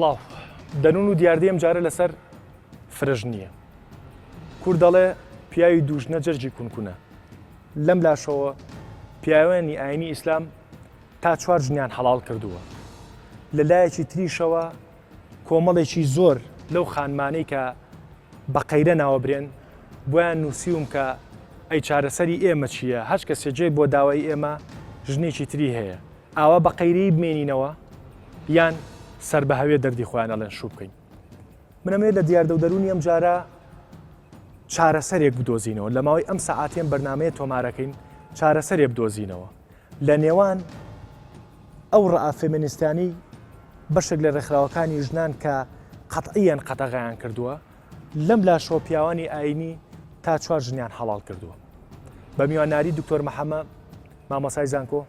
سڵاو دەنون و دیاردەیەم جارە لەسەر فرژ نییە کوور دەڵێ پیاوی دوژنە جەرجی کونکونە لەم لاشەوە پیاوێنی ئاینی ئیسلام تا 4 ژنیان هەڵاڵ کردووە لەلایەکی تریشەوە کۆمەڵێکی زۆر لەو خانمانەی کە بەقەیرە ناوەبرێن بۆیان نووسیوم کە ئەی چارەسەری ئێمە چییە هەچ کە سێجێ بۆ داوای ئێمە ژنێکی تری هەیە ئاوا بەقەیرەی بمێنینەوە یان سەر بە هەوێ دەردی خۆیان ئەڵێن شوو بکەین منەمێت لە دیاردە و دەرونی ئەم جارە چارەسەرێک بدۆزینەوە لە ماوەی ئەم سەعاتێن بەرنامەیە تۆمارەکەین چارەسەرێ بدۆزینەوە لە نێوان ئەو ڕائە فێمینیستانی بەشێک لە ڕێکخراوەکانی ژنان کە قەتعیەن قەتەغایان کردووە لەم لاشەوە پیاوانی ئاینی تا 4 ژنیان هەڵاڵ کردووە بە میواناری دکتۆر مەحەمە مامۆسای زانکۆ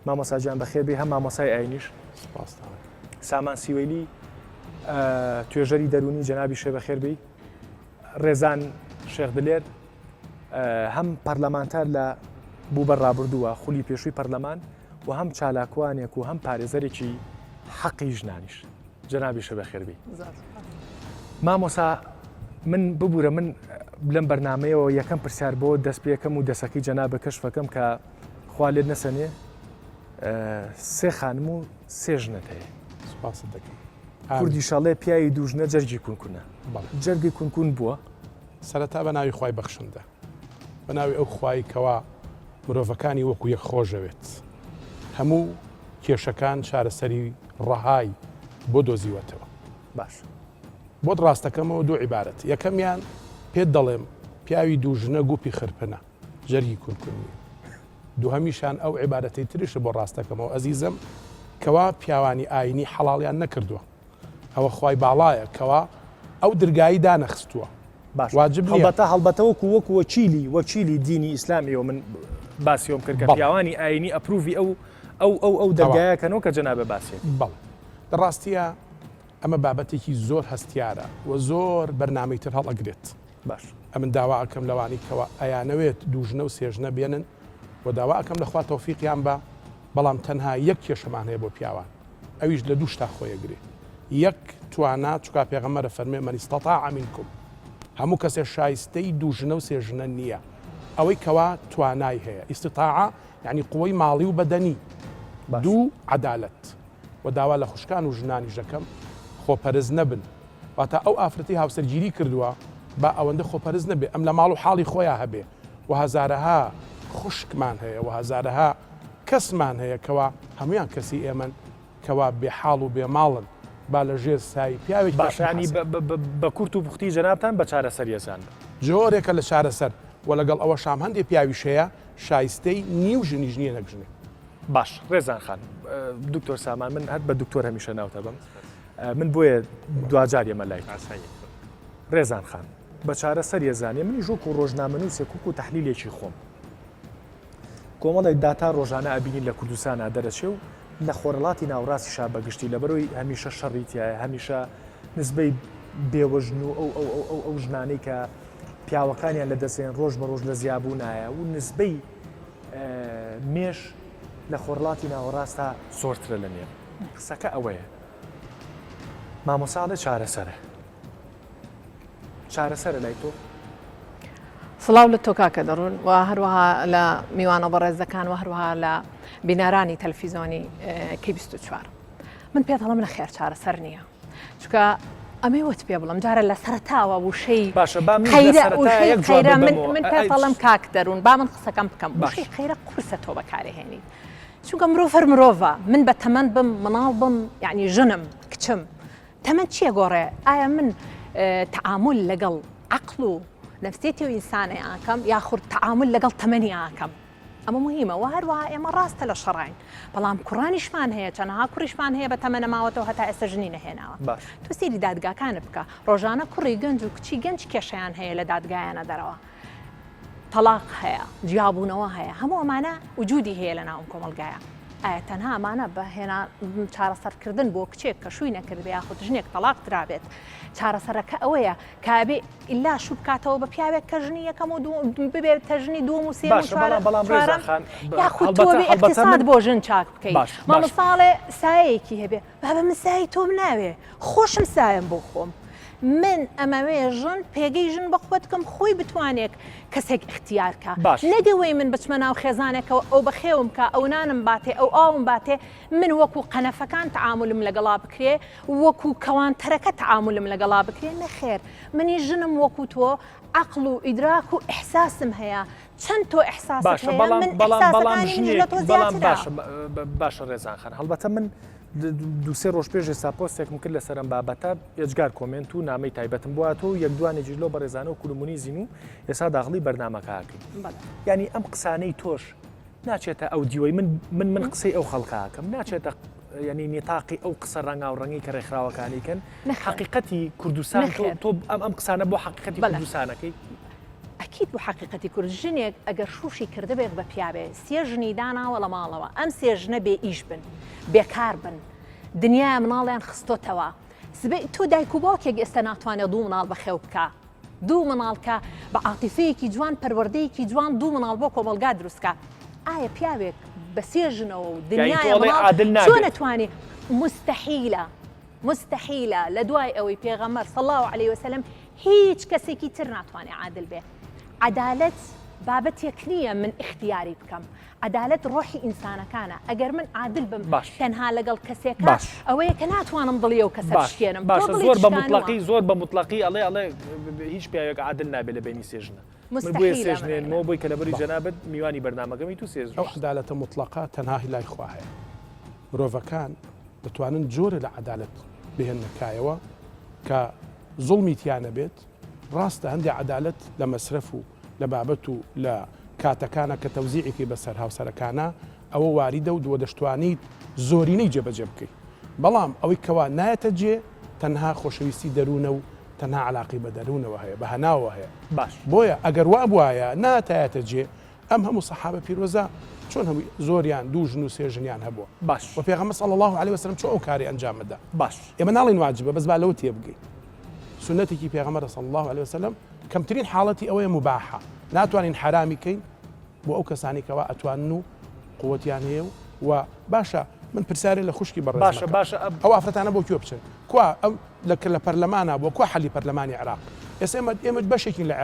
مامۆساجیان بەخێربێ هەم مامۆسای ئاینیش سامان سیوەیلی توێژەری دەرونی جەنابی شێ بەخێربێ ڕێزان شێخ دلێر هەم پەرلەمانتار لە بوو بە ڕابردووە خولی پێشووی پەرلەمان و هەم چالاکوانێک و هەم پارێزەرێکی حەقی ژنانیش جەنابی شێ بەخێربێ مامۆسا من ببوورە من لەم بەرنمەیەوە یەکەم پرسیار بۆ دەست پێەکەم و دەسەکەی جەنابە کەشفەکەم کە خوا لێت نەسەنێ 3 خانم و 3 ژنت هەیە سوپاست دەکەم کوردی شەڵێ پیاوی دوژنە جەرگی کونکونە جەرگی کونکون بووە سەرەتا بە ناوی خوای بەخشندە بە ناوی ئەو خوای کەوا مرۆڤەکانی وەکو یەک خۆشەوێت هەموو کێشەکان چارەسەری ڕەهای بۆ دۆزیوەتەوە باش بۆ ڕاستەکەمەوە دوو عیبارەت یەکەمیان پێت دەڵێم پیاوی دوژنە گوپی خرپنە جەرگی کونکونی دووهەمیشان ئەو عیبارەتەی تریشە بۆ ڕاستەکەمەوە ئەزیزم کەوا پیاوانی ئاینی حەڵاڵیان نەکردووە ئەوە خوای باڵایە کەوا ئەو دەرگایی دانەخستووە باش واجب هەڵبەتە وەکو وەکیلی دینی ئیسلامیەوە من باسیۆم کرد کە پیاوانی ئاینی ئەپروڤی ئەو دەرگایەکەنەوە کە جەنابە باسی بەڵێ ڕاستیە ئەمە بابەتێکی زۆر هەستیارە و زۆر بەرنامەی تر هەڵئەگرێت باش ئەمن داوا ئەکەم لەوانی کەەوە ئەیانەوێت دوژنە و سێژنە بێنن و داوا ئەەکەم لەخوا تەوفیقیان بە بەڵام تەنها یەک کێشەمان هەیە بۆ پیاوان ئەویش لە دوو شتا خۆیەگرێ یەک توانە چووکا پێغەمبەرە فەرمێ من استطاع منکم هەموو کەسێک شایستەی دوژنە و سێژنە نییە ئەوەی کەوا توانای هەیە استطاع یعنی قوەی ماڵی و بەدەنی دوو عەدالەت و داوا لە خوشکان و ژنانی ژەکەم خۆپەرز نەبن واتە ئەو ئافرەتی هاوسەرگیری کردووە با ئەوەندە خۆپەرز نەبێ ئەم لە ماڵ و حاڵی خۆیان هەبێ و هەزارەها خوشکمان هەیە و هەزارەها کەسمان هەیە کەوا هەمویان کەسی ئێمن کەوا بێحاڵ و بێماڵن با لە ژێر سای پیاوێک باشانی بە کورت و بوختی جەنابتان بە چارەسەریەزان جۆرێکە لە چارەسەر و لەگەڵ ئەوە شام هەندێک پیاویش هەیە شایستەی نیو ژنیش نییە نەگژنێ باش ڕێزان خان دکتۆر سامان من هەر بە دکتۆر هەمیشە ناوتە بم من بۆیە دوجار ئێمە لای ڕێزان خان بە چارەسەر ێزانێ منی ژووک و ڕۆژنامەنووسێک و تەحلیلێکی خۆم کۆمەڵێک داتا ڕۆژانە ئەبینی لە کوردستانە دەرەچێ و لە خۆرەڵاتی ناوڕاستیشا بەگشتی لەبەرەوەی هەمیشە شەڕیتیایە هەمیشە نسبەی بێوەژن و ئەو ژنانەی کە پیاوەکانیان لە دەستێن ڕۆژ بە ڕۆژ لە زیابوونایە و نسبەی مێش لە خۆرڵاتی ناوەڕاستە زۆرترە لە نێر قسەکە ئەوەیە مامۆساڵە چارەسەرە لای تۆ سڵاو لە تۆ کاکە دەڕون و هەروەها لە میوانە بەڕێزەکان و هەروەها لە بینارانی تەلەڤیزۆنی K24 من پێ دەڵێم لە خێر چارەسەر نییە چونکە ئەمەوەت پێ بڵم جارە لە سەرەتاوە وشەی خەیرە من پێ دەڵێم کاک دەڕون با من قسەکەم بکەم وشەی خەیرە قورسە تۆ بەکارهێنی چونکە مرۆڤ هەر مرۆڤە من بە تەمەند بم مناڵ بم یعنی ژنم کچم تەمەند چییە گۆڕێ ئایا من تعامل لەگەڵ عەقڵ و نەفسیەتی و ئینسانە ئاکەم یاخود تعامل لەگەڵ تەمەنی ئاکەم ئەمە مهمە و هەروەها ئێمە ڕاستە لە شەڕین بەڵام کوڕانیشمان هەیە چەندەها کوڕیشمان هەیە بە تەمەنە ماوەتەوە هەتا ئێستا ژنی نەهێناوە تۆ سێری دادگاکانە بکە ڕۆژانە کوڕی گەنج و کچی گەنج کێشەیان هەیە لە دادگایانە دەرەوە تەلاق هەیە جیابوونەوە هەیە هەموو ئەمانە وجودی هەیە لە ناو کۆمەلگایە ئایا تەنها ئەمانە بەهێنا چارەسەرکردن بۆ کچێک کە شووی نەکردبێ یاخود ژنێک تەلاق درابێت چارەسەرەکە ئەوەیە کابێ ئیلا شوو بکاتەوە بە پیاوێک کە ژنی یەکەم و ببێت تەژنی دووەم و سێم و چوارەم یاخود تۆ بێ اقتصاد بۆ ژن چاک بکەیت مامەساڵێ سایەکی هەبێ بابە من سایی تۆم ناوێ خۆشم سایم بۆ خۆم من ئەمەوەیە ژن پێگەی ژن بەخوت بکەم خۆی بتوانێت کەسێک اختیارکە نەگەوەی من بچمە ناو خێزانێکەوە ئەو بەخێوم کە ئەو نانم باتێ ئەو ئاوم باتێ من وەکو قەنەفەکان تعاملم لەگەڵا بکرێ وەکو کەوانتەرەکە تعاملم لەگەڵا بکرێ نەخێر منی ژنم وەکو تۆ عقل و ئیدراک و ئیحساسم هەیە چەند تۆ ئیحساسەکە من ئیحساسەکانی تۆ زیاترە باشە ڕێزان خان هەڵبەتە من دووسێ ڕۆژ پێش ساپۆستێکم کرد لەسەرم بابەتە ئێجگار کۆمنت و نامەی تایبەتم بوواتەوە و یەک دوانێ جلۆ بە ڕێزانە و کولمونی زین و ئێستا داغڵی بەرنامەکەکەی ینی ئەم قسانەی تۆش ناچێتە ئەو دیوەی من قسەی ئەو خەڵکاکەم ناچێتە ینی نێتاقی ئەو قسە ڕەنگا و ڕەنگی کە ڕێکخراوەکانیکەن حقیقەتی کوردستان تۆ ئەم قسانە بۆ حقیقەتی کوردستانەکەی ئەکید بۆ حقیقەتی کورد ژنێک ئەگەر شوشی کردبێت بە پیاوێ سێ ژنی داناوە لە ماڵەوە ئەم سێ ژنە بێ ئیش بن بێکار بن دنیا مناڵیان خستۆتەوە تۆ دایک و باوکێک ئێستا ناتوانێت دوو مناڵ بەخێو بکە دوو مناڵکە بە عاتیفەیەکی جوان پەروەردەیەکی جوان دوو مناڵ بۆ کۆمەلگا دروستکە ئایا پیاوێک بە سێ ژنەوە و دنیای مناڵ چۆن نەتوانێت مستحیلە لە دوای ئەوەی پێغەمبەر صلی الله علیه وسلم هیچ کەسێکی تر ناتوانێت عادل بێ عدالت بابەتێک نییە من اختیاری بکەم عدالت ڕۆحی ئینسانەکانە ئەگەر من عادل بم تەنها لەگەڵ کەسێکە ئەوەیە کە ناتوانم دڵی و کەسە بشکێنم زۆر بە مطلقی ئەڵێ هیچ پیاوێک عادل نابێت لە بینی سێژنە سێژنێنەوە بۆی کە لەبەری جەنابەت میوانی بەرنامەکەمی تو سێژن ئەو عدالەتە مطلقا تەنها لای خوا هەیە مرۆڤەکان دەتوانن جۆرە لە عدالت بهێنەکایەوە کە زوڵمیتیانە بێت ڕاستە هەندێک عدالت لە مەسرف و لە بابەت و لە کاتەکانە کە تەوزیعێکی بەسەر هاوسەرەکانە ئەوە واریدە و دووە دەشتوانیت زۆرینەی جێبەجێ بکەیت بەڵام ئەوەی کەوا نایەتە جێ تەنها خۆشەویستی دەروونە و تەنها علاقی بە دەروونەوە هەیە بە هەناوە هەیە باش بۆیە ئەگەر وا بواە ناتایەتە جێ ئەم هەموو سەحابە پیرۆزە چۆن هەمووی زۆریان دوو ژن و سێ ژنیان هەبووە باش و پێغەمبەر صلی الله علیه وسلم چۆن ئەو کاری ئەنجامەدا باش ئێمە ناڵین واجبە بەس با لەوە تێبگەین سنەتێکی پێغەمبەر صلی الله علیه وسلم کەمترین حاڵەتی ئەوەیە مباحە ناتوانین حرامی کەین بۆ ئەو کەسانی کەوا ئەتوانن و قووەتیان هەیە و باشە من پرسیارێ لە خوشکی بەڕێز باشە ئەو ئافرەتانە بۆ کوێ بچن کوا ئەو لە پەرلەمانە بۆ کوا حەلی پەرلەمانی عێراق ئێمە بەشێکین لە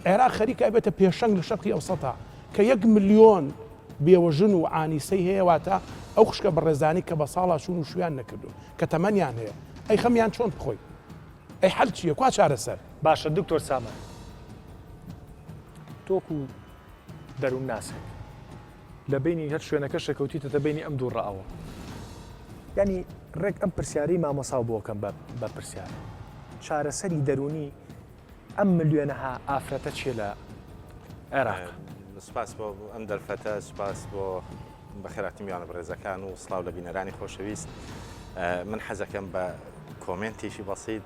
عێراق خەریکە بێتە پێشەنگ لە شەرقی ئەوسەتا کە 1 ملیۆن بێوەژن و عانیسەی هەیە واتە ئەو خوشکە بەڕێزانی کە بە ساڵا چوون و شویان نەکردو کە تەمەنیان هەیە ئەی خەمیان چۆن بخۆی ئەی حەل چییە کوا چارەسەر باشە دکتۆر سامان تۆکو دەروون ناسێت لە بینی هەر شوێنەکە شەکەوتیتە بینی ئەم دوو ڕەوە ینی ڕێک ئەم پرسیاری مامۆساو بۆکەم بە پرسیار چارەسەری دەرونی ئەم ملیۆنەها ئافرەتە چێ لە عێراق سپاس بۆ ئەم دەرفەتە سپاس بۆ بەخێراتی میوانە بەڕێزەکان و سڵاو لە بینەرانی خۆشەویست من حەزەکەم بە کۆمنتێکی بەسیط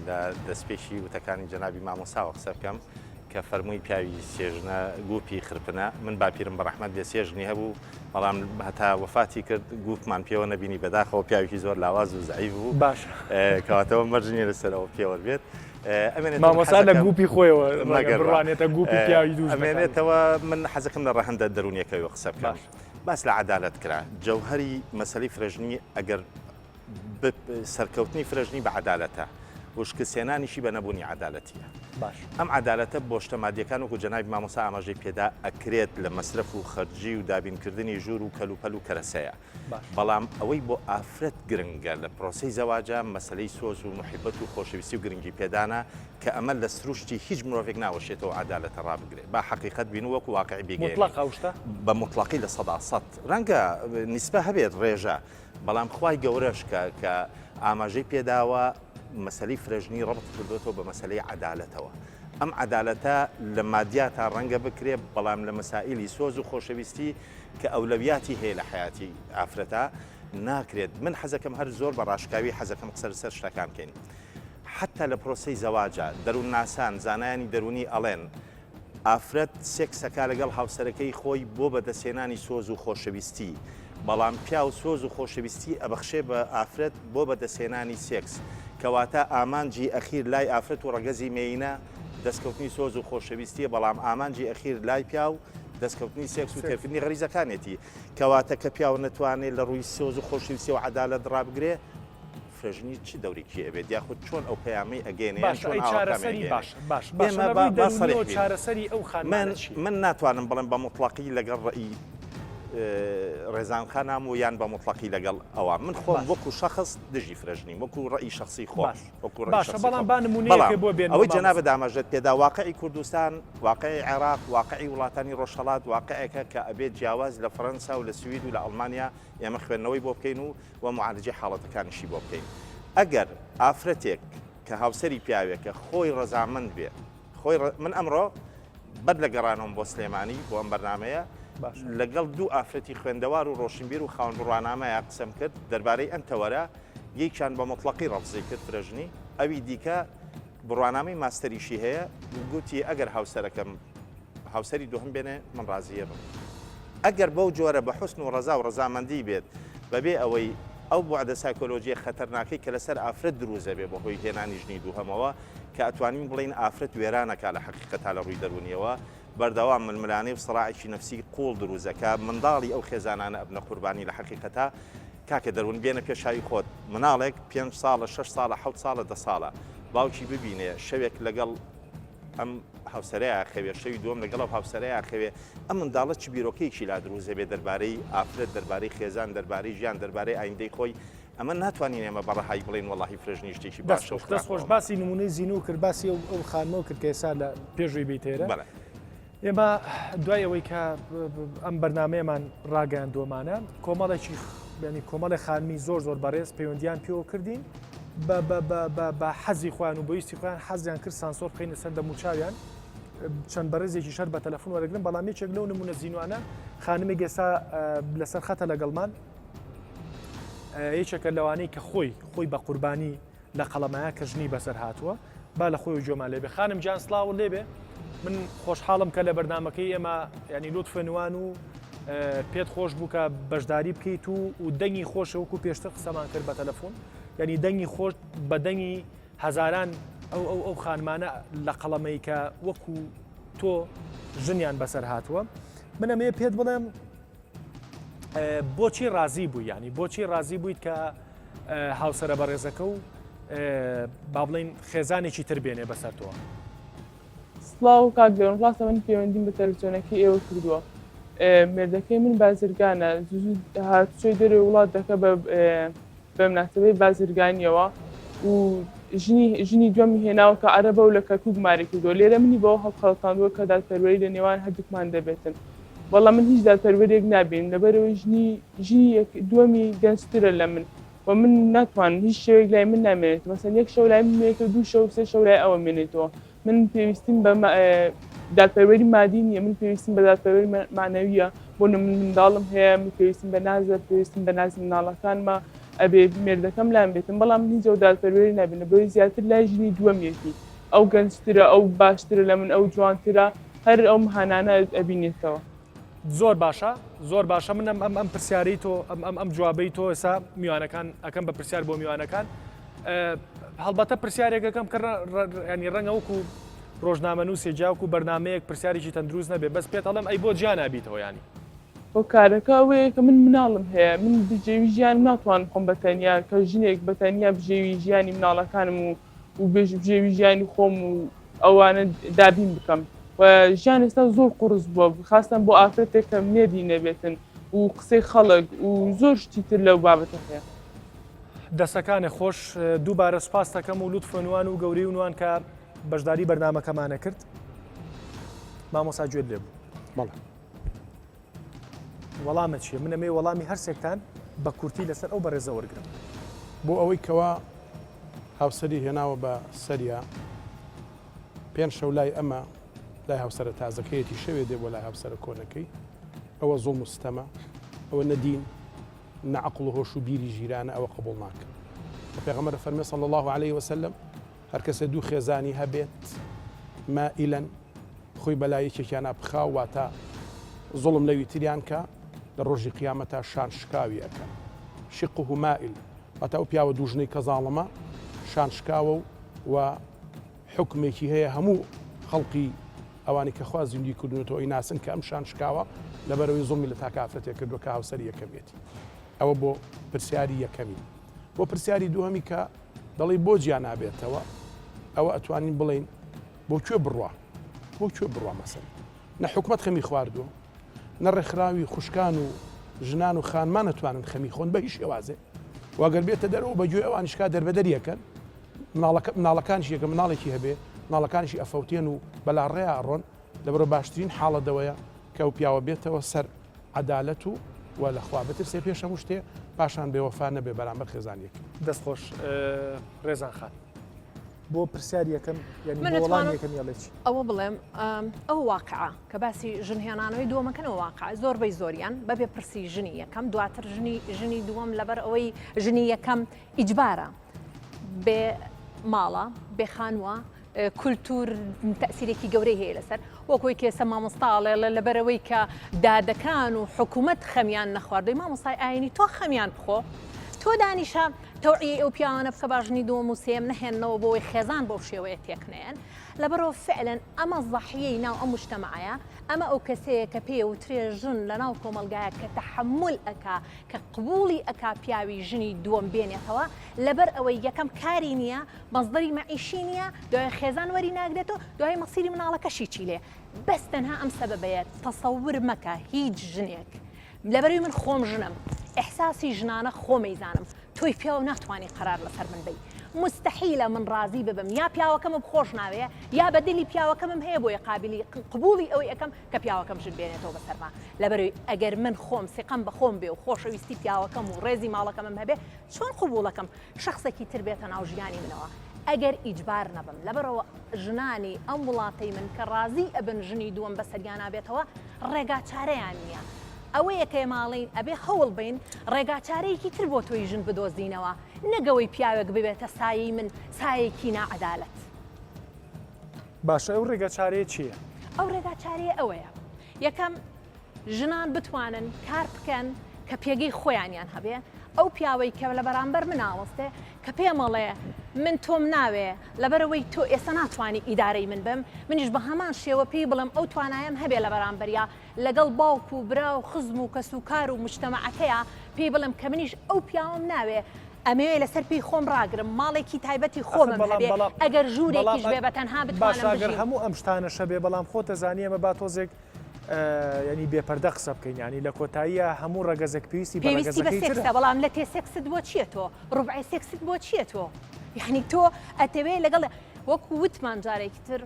لە دەستپێشی وتەکانی جەنابی مامۆساوە قسە بکەم کە فەرمووی پیاوی سێژنە گوپی خرپنە من باپیرم بەڕەحمەت بێ سێژنی هەبوو بەڵام هەتا وەفاتی کرد گوپمان پێوە نەبینی بەداخەوە پیاوێکی زۆر لاواز و زعیف بوو باش کەواتەوە مەرجنی لەسەرەوە پێوە بێت مامۆسا لە گوپی خۆیەوە ڕوانێتە گوپی پیاوی دوو ئەمێنێتەوە من حەزەکەم لە ڕەهەندە دەرونیەکەوە قسە بکەم باس لە عەدالەت کرا جەوهەری مەسەلەی فرەژنی ئەگەر سەرکەوتنی فرەژنی بە عەدالەتە وشکسێنانیشی بە نەبوونی عەدالەتیە باش ئەم عەدالەتە بۆ شتە مادیەکان وەکو جەنابی مامۆسا ئاماژەی پێدا ئەکرێت لە مەسرف و خەرجی و دابینکردنی ژوور و کەلوپەل و کەرەسەیە بەڵام ئەوەی بۆ ئافرەت گرنگە لە پرۆسەی زەواجە مەسلەی سۆز و محیبەت و خۆشەویستی و گرنگی پێدانە کە ئەمە لە سروشتی هیچ مرۆڤێک ناوەشێتەوە عەدالەتە ڕابگرێت با حەقیقەت بین وەکو واقعی بێگەین بە مطلقی لە 100% ڕەنگە نیسبە هەبێت ڕێژە بەڵام خوای گەورەش کە ئاماژەی پێداوە مەسەلەی فرەژنی ڕبط کردوێتەوە بە مەسەلەی عەدالەتەوە ئەم عەدالەتە لە مادیاتە ڕەنگە بکرێت بەڵام لە مەسائیلی سۆز و خۆشەویستی کە ئەولەویاتی هەیە لە حیاتی ئافرەتە ناکرێت من حەزەکەم هەر زۆر بە ڕاشکاوی حەزەکەم قسە لەسەر شتەکان بکەین حتا لە پرۆسەی زەواجە دەروون ناسان زانایانی دەرونی ئەڵێن ئافرەت سێکسەکە لەگەڵ هاوسەرەکەی خۆی بۆ بەدەستێنانی سۆز و خۆشەویستی بەڵام پیا و سۆز و خۆشەویستی ئەبەخشێ بە ئافرەت بۆ بەدەستێنانی سێکس کەواتە ئامانجی ئەخیر لای ئافرەت و ڕەگەزی مێینە دەستکەوتنی سۆز و خۆشەویستیە بەڵام ئامانجی ئەخیر لای پیا و دەستکەوتنی سێکس و تێکردنی غەریزەکانێتی کەواتە کە پیاوە نەتوانێت لە ڕووی سۆز و خۆشەویستی و عەدالەت ڕابگرێ فرێژنی چی دەورێکی ئەبێت یاخود چۆن ئەو پەیامی ئەگەێنێ چارەسەری ئەو من ناتوانم بڵێم بە مطلقی لەگەڵ ڕئی ڕێزانخانام و یان بە مطلقی لەگەڵ ئەوە من خۆم وەکو شخص دژی فرێژنی وەکو ڕئی شخصی خۆش ئەوەی جەنابە دامەژێت پێدا واقعی کوردستان واقعی عێراق واقعی وڵاتانی ڕۆژهەڵات واقعەکە کە ئەبێت جیاواز لە فەرەنسا و لە سوید و لە ئەڵمانیا ئێمە خوێندنەوەی بۆ بکەین و معالجەی حاڵەتەکانیشی بۆ بکەین ئەگەر ئافرەتێک کە هاوسەری پیاوێکە خۆی ڕەزامەند بێت من ئەمڕۆ بەد لە گەڕانەوەم بۆ سلێمانی بۆ ئەم بەرنامەیە لەگەڵ دوو ئافرەتی خوێندەوار و ڕۆشنبیر و خاوەن بڕوانامەیە قسەم کرد دەربارەی ئەم تەوەرە یەکیان بە مطلقی ڕەفزی کرد فرێژنی ئەوی دیکە بڕوانامەی ماستەریشی هەیە گوتی ئەگەر هاوسەرەکەم هاوسەری دووهم بێنێ من ڕازیە بم ئەگەر بەو جۆرە بە حوسن و ڕەزا و ڕەزامەندی بێت بەبێ ئەوەی ئەو بوعدە سایکۆلۆژیە خەتەرناکەی کە لەسەر ئافرەت دروزە بێ بەهۆی هێنانی ژنی دووهەمەوە کە ئەتوانین بڵین ئافرەت وێرانەکە لە حەقیقەتا لە ڕووی دەرونیەوە بەردەوام ململانەی و سڕاعێکی نەفسی قوڵ دروزەکە منداڵی ئەو خێزانانە ئەبنە قوربانی لە حەقیقەتا کاکە دەروون بێنە پێشاوی خۆت مناڵێک 5 ساڵە 6 ساڵە 7 ساڵە 10 ساڵە باوکی ببینێ شەوێک لەگەڵ ئەم هاوسەرەیە خەوێ شەوی دووەم لەگەڵ ئەو هاوسەرەیە خەوێ ئەم منداڵە چ بیرۆکەیەکی لا دروزە بێ دەربارەی ئافرەت دەربارەی خێزان دەربارەی ژیان دەربارەی ئایندەی خۆی ئەمە ناتوانین ئێمە بەڕەهای بڵین وەڵاهی فرێژنی شتێکی باشە دەست خۆش باسی نمونەی زیینو کرد باسی ئەو خانمەوە کرد کە ئێستا لە پێشووی بیتێرە ئێمە دوای ئەوەی کە ئەم بەرنمەیەمان ڕاگەاندووەمانە کۆمەڵێکی کۆمەڵی خانمی زۆر بەڕێز پەیوەندیان پێوە کردین بە حەزی خۆیان و بەویستی خۆیان حەزیان کرد سانسۆر بخەینە سەر دەموچاویان چەند بەڕێزێکی شەر بە تەلەفۆن وەرەگرن بەڵام یەکێک لەو نمونە زیینوانە خانمێک ئێستا لەسەر خەتە لەگەڵمان یەکێکە لەوانەی کە خۆی بە قوربانی لە قەڵەمایە کە ژنی بەسەر هاتووە با لە خۆی و جۆمان لێبێ خانم جان سڵاو لێبێ من خۆشحاڵم کە لە بەرنمەکەی ئێمە ینی لوتفێنوان و پێت خۆش بوو کە بەشداری بکەیت و دەنگی خۆشە وەکو پێشتر قسەمان کرد بە تەلەفۆن ینی دەنگی خۆش بە دەنگی هەزاران ئەو خانمانە لە قەڵەمەی کە وەکو تۆ ژنیان بەسەر هاتووە من ئەمێ پێت بڵێم بۆچی ڕازی بووی ینی بۆچی ڕازی بوویت کە هاوسەرە بەڕێزەکە و با بڵین خێزانێکی تر بێنێ بەسەر تۆ سڵاو کاک دەوم ڕاستە من پەیوەندیم بە تەلەڤیزیۆنەکەی ئێوە کردووە مێردەکەی من بازرگانە هاتوچۆی دەرێ وڵات دەکە بە مناسبەی بازرگانیەوە و ژنی دومی هێناوە کە عەرەبە و لە کەرکووک ماری کردووە لێرە منی بەوە هەڵخەڵەتاندووە کە دادپەروەری لە نێوان هەردووکمان دەبێتن بەڵام من هیچ دادپەروەرێک نابین لەبەرەوەی ژنی دووەمی گەنجترە لە من و من ناتوانم هیچ شێوەیەک لای من نامێنێت مەسەن یەک شەو لای من مێنێتەوە دوو شەو سێ شەو لای ئەوە مێنێتەوە من پێویستیم بە دادپەروەری مادی نییە من پێویستیم بە دادپەروەری معنەویە بۆ منداڵم هەیە من پێویستیم بە نازە پێویستیم بە نازی مناڵەکانمە ئەبێ مێردەکەم لام بێتم بەڵام من هیچ دادپەروەری نابێنە بۆی زیاتر لای ژنی دووەمیەتی ئەو گەنجترە ئەو باشترە لە من ئەو جوانترە هەر ئەو مهانانە ئەبینێتەوە زۆر باشە من ئەم پرسیارەی تۆ ئەم جوابەی تۆ ئێستا میوانەکان ئەەکەم بە پرسیار بۆ میوانەکان هەڵبەتە پرسیارێکەکەم کە ینی ڕەنگە وەکو ڕۆژنامە نووسێ جاوکو بەرنمەیەک پرسیارێکی تەندروست نەبێ بەس پێت ئەڵێم ئەی بۆ گیان نابیتەوە ینی بۆ کارەکە ئەوەیە کە من مناڵم هەیە من بژێوی ژیان ناتوانم خۆم بەتەنیا کە ژنێک بەتەنیا بژێوی ژیانی مناڵەکانم و بژێوی ژیانی خۆم و ئەوانە دابین بکەم و ژیان ئێستا زۆر قورس بووە خاستن بۆ ئافرەتێک کە مێردی نەبێتن و قسەی خەڵک و زۆر شتی تر لەو بابەتە هەیە دەسەکانی خۆش دووبارە سپاس دەکەم و لوتفۆنوان و گەوری ونوان کە بەشداری بەرنمەکەمانە کرد مامۆستا گوێت لێ بوو وەڵامە چیە من ئەمێ وەڵامی هەرسێکتان بە کورتی لەسەر ئەو بەڕێزە وەرگرم بۆ ئەوەی کەوا هاوسەری هێناوە بە سەریا پێنج شەو لای ئەمە لای هاوسەرە تازەکەیەتی شەوێ دێ بۆ لای هاوسەرە کۆنەکەی ئەوە زۆڵ مستەمە ئەوە نەدین نەعەقڵ و هۆش و بیری ژیرانە ئەوە قبوڵ ناکەن پێغەمبەر فەرمێ صلی الله عليه وسلم هەر کەسە دوو خێزانی هەبێت مائیلەن خۆی بەلای یەکێکیان بخا واتە زوڵم لەوی تریان کە لە ڕۆژی قیامەتە شان شکاوی ئەەکەن شقه مائل ئەتا ئەو پیاوە دوژنەی کە زاڵمە شان شکاوە و حکمێکی هەیە هەموو خەڵقی ئەوانی کە خوا زیندی کردوێتەوە ئەی ناسن کە ئەم شان شکاوە لەبەرەوەی زڵمی لە تاکافرەتێک کردو کە هاوسەری یەکەمێتی ئەوە بۆ پرسیاری یەکەمی بۆ پرسیاری دووەمی کە دەڵی بۆ گیان نابێتەوە ئەوە ئەتوانین بڵین بۆ کوێ بڕوا بۆ کوێ بڕوا مەسەن نە حکومەت خەمی خواردووە نە ڕێکخراوی خوشکان و ژنان و خانمان نەتوانن خەمی خۆن بە هیچ شێوازێ واگەر بێتە دەرەوە بەگوێ ئەوانیشکا دەربەدەریەکەن مناڵەکانش یەکە مناڵێکی هەبێ مناڵەکانیشی ئەفەوتێن و بەلا ڕێ ئاڕۆن لەبەرە باشترین حاڵەدەوەیە کە ئەو پیاوە بێتەوە سەر عەدالەت و لەخوا بەترسێ پێش هەموو شتێ پاشان بێوەفا نەبێ بەرامبەر خێزانیەک دەستخۆش ڕێزان خان بۆ پرسیار یەکەم یعنی من بۆ وەڵام ئەتوانم یەکەم یاڵێکی ئەوە بڵێم ئەو واقعە کە باسی ژنهێنانەوەی دووەمەکەنەوە واقع زۆربەی زۆریان بەبێ پرسی ژنی یەکەم دواتر ژنی دووەم لەبەر ئەوەی ژنی یەکەم ئیجبارە بێ ماڵە بێ خانووە کولتور تەسیرێکی گەورەی هەیە لەسەر وەکۆی کێسە مامۆستاڵێ لەبەرەوەی کە دادەکان و حکوومەت خەمیان نەخواردوی مامۆستای ئاینی تۆ خەمیان بخۆ تۆ دانیشە تەوعی ئەو پیاوانە بکە باژنی دووەم و سێم نەهێننەوە بۆی خێزان بەو شێوەیە تێکنێن لەبەرەوە فعلەن ئەمە زەحیەی ناو ئەم مجتەمەعەیە ئەمە ئەو کەسەیە کە پێ وترێ ژن لە ناو کۆمەلگایە کە تەحمل ئەکا کە قبوڵی ئەکا پیاوی ژنی دووەم بێنێتەوە لەبەر ئەوەی یەکەم کاری نییە مەزدەری مەعیشی نییە دوای خێزان وەری ناگرێتەوە دوای مەسیری مناڵەکەشی چیلێ بەس تەنها ئەم سەبەبەیە تەسەور مەکە هیچ ژنێک لەبەروی من خۆم ژنم ئەحساسی ژنانە خۆمەیزانم تۆی پیاو ناتوانانی قرار لەسەر من بی مستحیلە من ڕازی ببم یا پیاوەکەمم خۆش ناوێ یا بەدلی پیاوەکەمم هەیە بۆی قابلی قبولی ئەوەی ئەەکەم کە پیاوەکەم ژن بێنێتەوە بەسەرما لەبەروی ئەگەر من خۆم سقم بە خۆم بێ و خۆشەویستی پیاوەکەم و ڕێزی ماڵەکەمم هەبێ چۆن قبولەکەم شخصێکی تر بێتە ناو ژیانی منەوە ئەگەر ئیجبار نەبم لەبەرەوە ژنانی ئەم وڵاتەی من کە ڕازی ئەبن ژنی دووەم بەسەریان نابێتەوە ڕێگا چارەیان نییە ئەوەیە کە ماڵین ئەبێ هەوڵ بین ڕێگاچارەیەکی تر بۆ تۆی ژن بدۆزینەوە نەگەوەی پیاوێک ببێتە سایەی من سایەکی ناعەدالەت باشە ئەو ڕێگاچارەیە چییە؟ ئەو ڕێگاچارەیە ئەوەیە یەکەم ژنان بتوانن کار بکەن کە پێگەی خۆیانیان هەبێ ئەو پیاوەی کە لە بەرامبەر من ئاوەستێ کە پێمەڵێ من تۆم ناوێ لەبەرەوەی تۆ ئێستا ناتوانانی ئیدارەی من بم منیش بە هەمان شێوە پێی بڵم ئەو توانایم هەبێ لە بەرامبەریا لەگەڵ باوک و برا و خزم و کەس و کار و مجتەمەعەکەیە پێی بڵم کە منیش ئەو پیاوەم ناوێ ئەمەوێ لەسەر پێی خۆم ڕاگرم ماڵێکی تایبەتی خۆمم هەبێ ئەگەر ژوورێکیش بێ بە تەنها بتوانم ئەگەر هەموو ئەم شتانە شەبێ بەڵام خۆتە زانیە مە با تۆزێک ینی بێپەردە قسە بکەین ینی لە کۆتاییە هەموو ڕەگەزێک پێویستی بە سێکسە بەڵام لە تێ سێکست بۆ چیە تۆ ڕوبعی سێکست بۆ چیە تۆ یعنی تۆ ئەتەوێ لەگەڵ وەکو وتمان جارێکی تر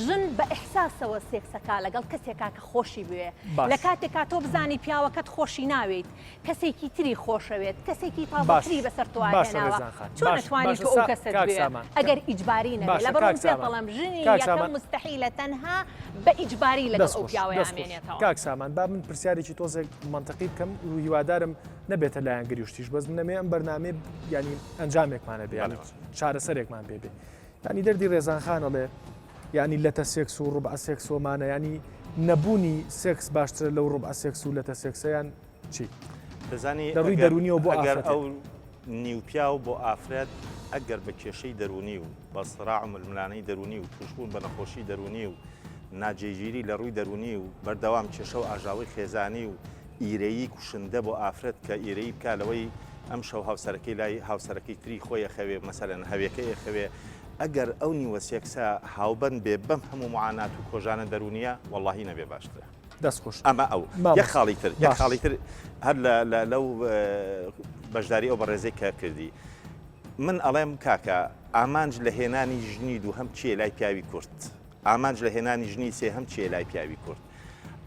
ژن بە ئەحساسەوە سێکسەکە لەگەڵ کەسێکا کە خۆشی بوێ لە کاتێکا تۆ بزانی پیاوەکەت خۆشی ناوێت کەسێکی تری خۆشەوێت کەسێکی تازەتری بەسەر تۆهێناوە چۆن نتوانیت ئەو کەسە بێ ئەگەر ئیجباری نەبێت لەبەرەوەی پێ بەڵام ژنی یەکەم مستەحیلە تەنها بە ئیجباری لەگەڵ ئەو پیاوەی ئامێنێتەوە کاک سامان با من پرسیارێکی تۆزێک منطقی بکەم و هیوادارم نەبێتە لایەن گریشتیش بەس نەمێ ئەم بەرنامێ ینی ئەنجامێکمانە بێ چارەسەرێکمان پێ بێ ینی دەردی ڕێزانخانەڵێ ینی لەتە سێکس و ڕوبع سێکسۆمانە ینی نەبوونی سێکس باشتر لەو ڕوبع سێکس و لەتە سێکسەیان چی؟ دەزانی دەڕووی دەرونیەوە بۆ ئەگەر ئەو نیوپیا و بۆ ئافرەت ئەگەر بە کێشەی دەرونی و بە سڕاع و ململانەی دەرونی و توشبوون بە نەخۆشی دەرونی و ناجێگیری لە ڕووی دەرونی و بەردەوام کێشە و ئاژاوی خێزانی و ئیرەیی کوشندە بۆ ئافرەت کە ئیرەیی بکە لەوەی ئەم شەو هاوسەرەکەی لای هاوسەرەکەی تری خۆی خەوێ مەسەلەن هەوێکەیە خەوێ ئەگەر ئەو نیوە سێکسە هاوبەن بێ بەم هەموو معانات و کۆژانە دەرونیە وەڵاهی نەبێ باشترە دەستخۆش ئەمە ئەو یەک خاڵی تر هەر لەو بەشداری ئەو بەڕێزەی کە کردی من ئەڵێم کاکە ئامانج لە هێنانی ژنی دوو هەم چیە لای پیاوی کورد ئامانج لە هێنانی ژنی سێ هەم چیە لای پیاوی کورد